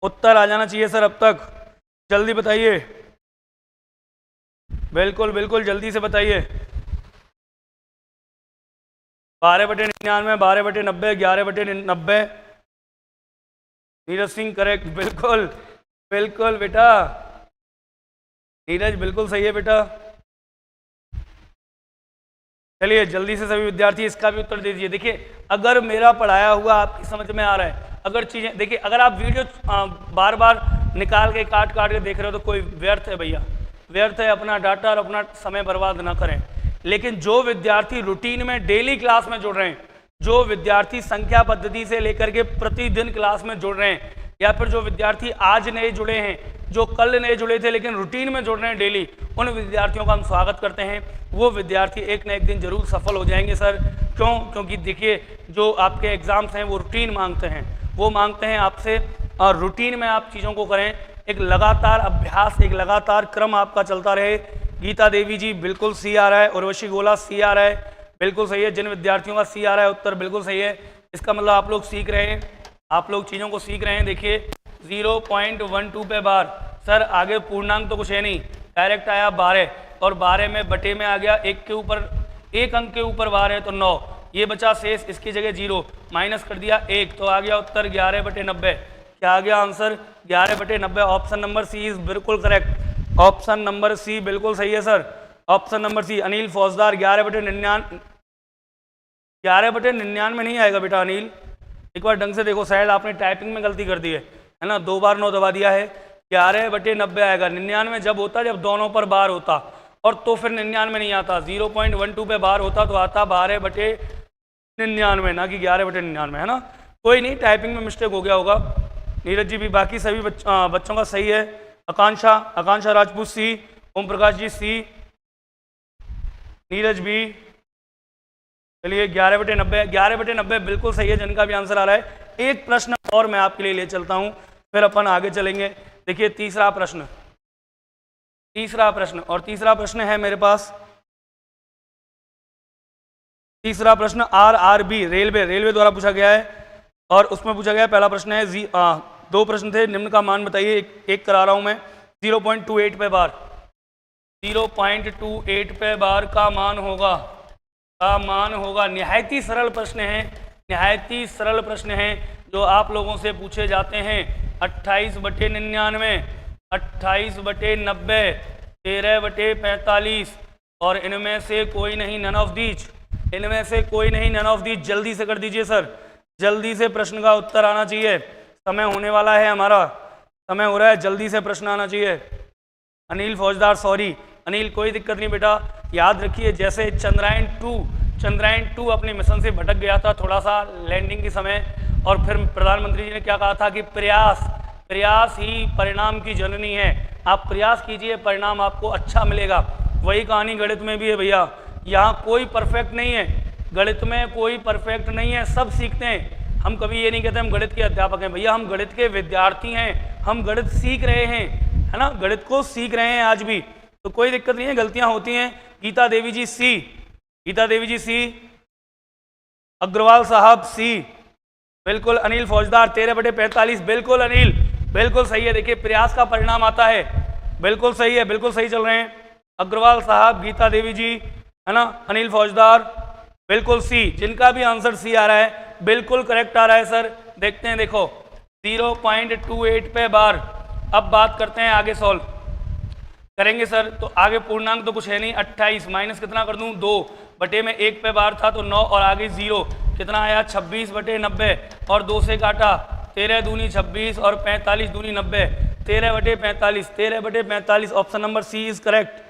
उत्तर आ जाना चाहिए सर अब तक, जल्दी बताइए, बिल्कुल बिल्कुल जल्दी से बताइए। 12/99, 12/90, 11/90। नीरज सिंह करेक्ट, बिल्कुल बिल्कुल बेटा, नीरज बिल्कुल सही है बेटा। चलिए जल्दी से सभी विद्यार्थी इसका भी उत्तर दे दीजिए। देखिए अगर मेरा पढ़ाया हुआ आपकी समझ में आ रहा है, अगर चीज़ें देखिए, अगर आप वीडियो बार बार निकाल के काट काट के देख रहे हो तो कोई व्यर्थ है भैया, व्यर्थ है, अपना डाटा और अपना समय बर्बाद ना करें। लेकिन जो विद्यार्थी रूटीन में डेली क्लास में जुड़ रहे हैं, जो विद्यार्थी संख्या पद्धति से लेकर के प्रतिदिन क्लास में जुड़ रहे हैं, या फिर जो विद्यार्थी आज नए जुड़े हैं, जो कल नए जुड़े थे लेकिन रूटीन में जुड़ रहे हैं डेली, उन विद्यार्थियों का हम स्वागत करते हैं। वो विद्यार्थी एक न एक दिन जरूर सफल हो जाएंगे सर। क्यों? क्योंकि देखिए जो आपके एग्जाम्स हैं वो रूटीन मांगते हैं, वो मांगते हैं आपसे और रूटीन में आप चीज़ों को करें, एक लगातार अभ्यास, एक लगातार क्रम आपका चलता रहे। गीता देवी जी बिल्कुल सी आ रहा है, उर्वशी गोला सी आ रहा है, बिल्कुल सही है। जिन विद्यार्थियों का सी आ रहा है उत्तर बिल्कुल सही है, इसका मतलब आप लोग सीख रहे हैं, आप लोग चीज़ों को सीख रहे हैं। देखिए 0.12 पे बार, सर आगे पूर्णांक तो कुछ है नहीं, डायरेक्ट आया 12 और 12 में बटे में आ गया, एक के ऊपर, एक अंक के ऊपर बार है तो 9, ये बचा शेष, इसकी जगह 0 माइनस कर दिया 1, तो आ गया उत्तर 11/90। क्या आ गया answer? 11/90। Option number C is बिल्कुल करेक्ट, ऑप्शन नंबर सी बिल्कुल सही है sir, option number C. Anil Faujdar 11/99, 11/99 में नहीं आएगा बेटा अनिल, एक बार ढंग से देखो, शायद आपने टाइपिंग में गलती कर दी है ना, 2 बार 9 दबा दिया है, 11/90 आएगा। 99 जब होता जब दोनों पर बार होता, और तो फिर 99 नहीं आता, 0.12 पे बार होता तो आता 12/99, ना कि 11/99, है ना। कोई नहीं, टाइपिंग में मिस्टेक हो गया होगा। नीरज जी भी, बाकी सभी बच्चों का सही है। आकांक्षा राजपूत सी, ओम प्रकाश जी सी, नीरज भी। चलिए 11/90 बिल्कुल सही है, जिनका भी आंसर आ रहा है। एक प्रश्न और मैं आपके लिए ले चलता हूं, फिर अपन आगे चलेंगे। देखिए तीसरा प्रश्न, और तीसरा प्रश्न है मेरे पास, तीसरा प्रश्न RRB रेलवे द्वारा पूछा गया है, और उसमें पूछा गया पहला प्रश्न है 2 प्रश्न थे, निम्न का मान बताइए। एक करा रहा हूं मैं। 0.28 पे बार, 0.28 पे बार का मान होगा। निहायती सरल प्रश्न है, जो आप लोगों से पूछे जाते हैं। 28/99, 28/90, 13/45, और इनमें से कोई नहीं, नन ऑफ दीज। जल्दी से कर दीजिए सर, जल्दी से प्रश्न का उत्तर आना चाहिए। समय होने वाला है, हमारा समय हो रहा है, जल्दी से प्रश्न आना चाहिए। अनिल फौजदार, सॉरी अनिल, कोई दिक्कत नहीं बेटा। याद रखिए, जैसे चंद्रयान 2 अपने मिशन से भटक गया था थोड़ा सा लैंडिंग के समय, और फिर प्रधानमंत्री जी ने क्या कहा था कि प्रयास ही परिणाम की जननी है। आप प्रयास कीजिए, परिणाम आपको अच्छा मिलेगा। वही कहानी गणित में भी है भैया। यहाँ कोई परफेक्ट नहीं है, गणित में कोई परफेक्ट नहीं है, सब सीखते हैं। हम कभी ये नहीं कहते हम गणित के अध्यापक हैं, भैया हम गणित के विद्यार्थी हैं, हम गणित सीख रहे हैं, है ना, गणित को सीख रहे हैं आज भी, तो कोई दिक्कत नहीं है, गलतियां होती हैं। गीता देवी जी सी, अग्रवाल साहब सी, बिल्कुल। अनिल फौजदार 13/45, बिल्कुल अनिल, बिल्कुल सही है। देखिए प्रयास का परिणाम आता है, बिल्कुल सही है, बिल्कुल सही चल रहे हैं। अग्रवाल साहब, गीता देवी जी, है ना, अनिल फौजदार, बिल्कुल सी। जिनका भी आंसर सी आ रहा है बिल्कुल करेक्ट आ रहा है सर। देखते हैं, देखो 0.28 पे बार। अब बात करते हैं, आगे सॉल्व करेंगे सर। तो आगे पूर्णांक तो कुछ है नहीं, 28 माइनस कितना कर दूं, 2/1 पे बार था तो 9, और आगे 0, कितना आया 26/90, और 2 से काटा 13 दूनी 26 और 45 दूनी 90, 13/45 option number C is correct.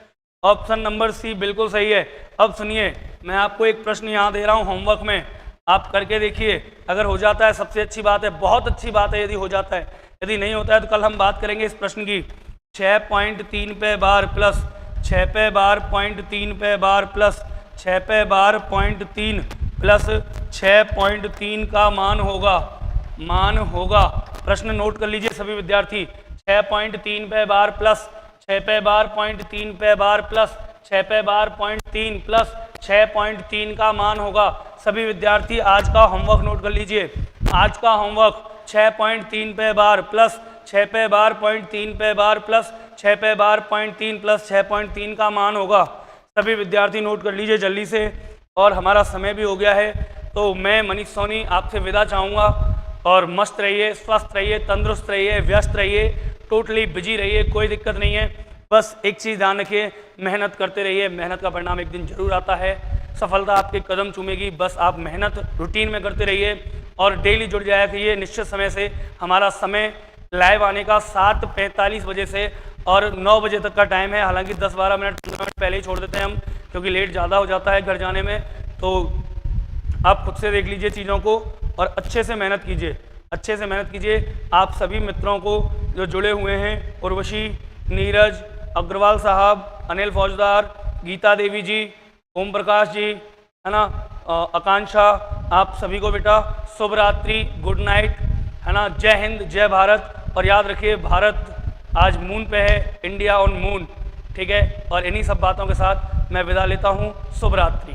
Option number C बिल्कुल सही है। अब सुनिए, मैं आपको एक प्रश्न यहाँ दे रहा हूँ होमवर्क में, आप करके देखिए। अगर हो जाता है सबसे अच्छी बात है, बहुत अच्छी बात है यदि हो जाता है। यदि नहीं होता है तो कल हम बात करेंगे इस प्रश्न की। 6.3 पे बार प्लस 6 पे बार 0.3 पे बार प्लस 6 पे बार 0.3 प्लस 6.3 का मान होगा। प्रश्न नोट कर लीजिए सभी विद्यार्थी। 6.3 पे बार प्लस 6 पे बार 0.3 पे बार प्लस 6 पे बार 0.3 प्लस 6.3 का मान होगा। सभी विद्यार्थी आज का होमवर्क नोट कर लीजिए। आज का होमवर्क 6.3 पे बार प्लस 6 पे बार 0.3 पे बार प्लस 6 पे बार 0.3 प्लस 6.3 का मान होगा। सभी विद्यार्थी नोट कर लीजिए जल्दी से। और हमारा समय भी हो गया है, तो मैं मनीष सोनी आपसे विदा चाहूँगा। और मस्त रहिए, स्वस्थ रहिए, तंदुरुस्त रहिए, व्यस्त रहिए, टोटली बिजी रहिए, कोई दिक्कत नहीं है। बस एक चीज़ ध्यान रखिए, मेहनत करते रहिए, मेहनत का परिणाम एक दिन जरूर आता है। सफलता आपके कदम चूमेगी, बस आप मेहनत रूटीन में करते रहिए और डेली जुड़ जाया करिए निश्चित समय से। हमारा समय लाइव आने का 7:45 बजे से और 9 बजे तक का टाइम है। हालांकि 10-12 मिनट 15 मिनट पहले ही छोड़ देते हैं हम, क्योंकि लेट ज़्यादा हो जाता है घर जाने में। तो आप खुद से देख लीजिए चीज़ों को और अच्छे से मेहनत कीजिए। आप सभी मित्रों को जो जुड़े हुए हैं, उर्वशी, नीरज, अग्रवाल साहब, अनिल फौजदार, गीता देवी जी, ओम प्रकाश जी, है ना, आकांक्षा, आप सभी को बेटा शुभ रात्रि, गुड नाइट, है ना। जय हिंद, जय भारत। और याद रखिए भारत आज मून पे है, इंडिया ऑन मून, ठीक है। और इन्हीं सब बातों के साथ मैं विदा लेता हूँ। शुभ रात्रि।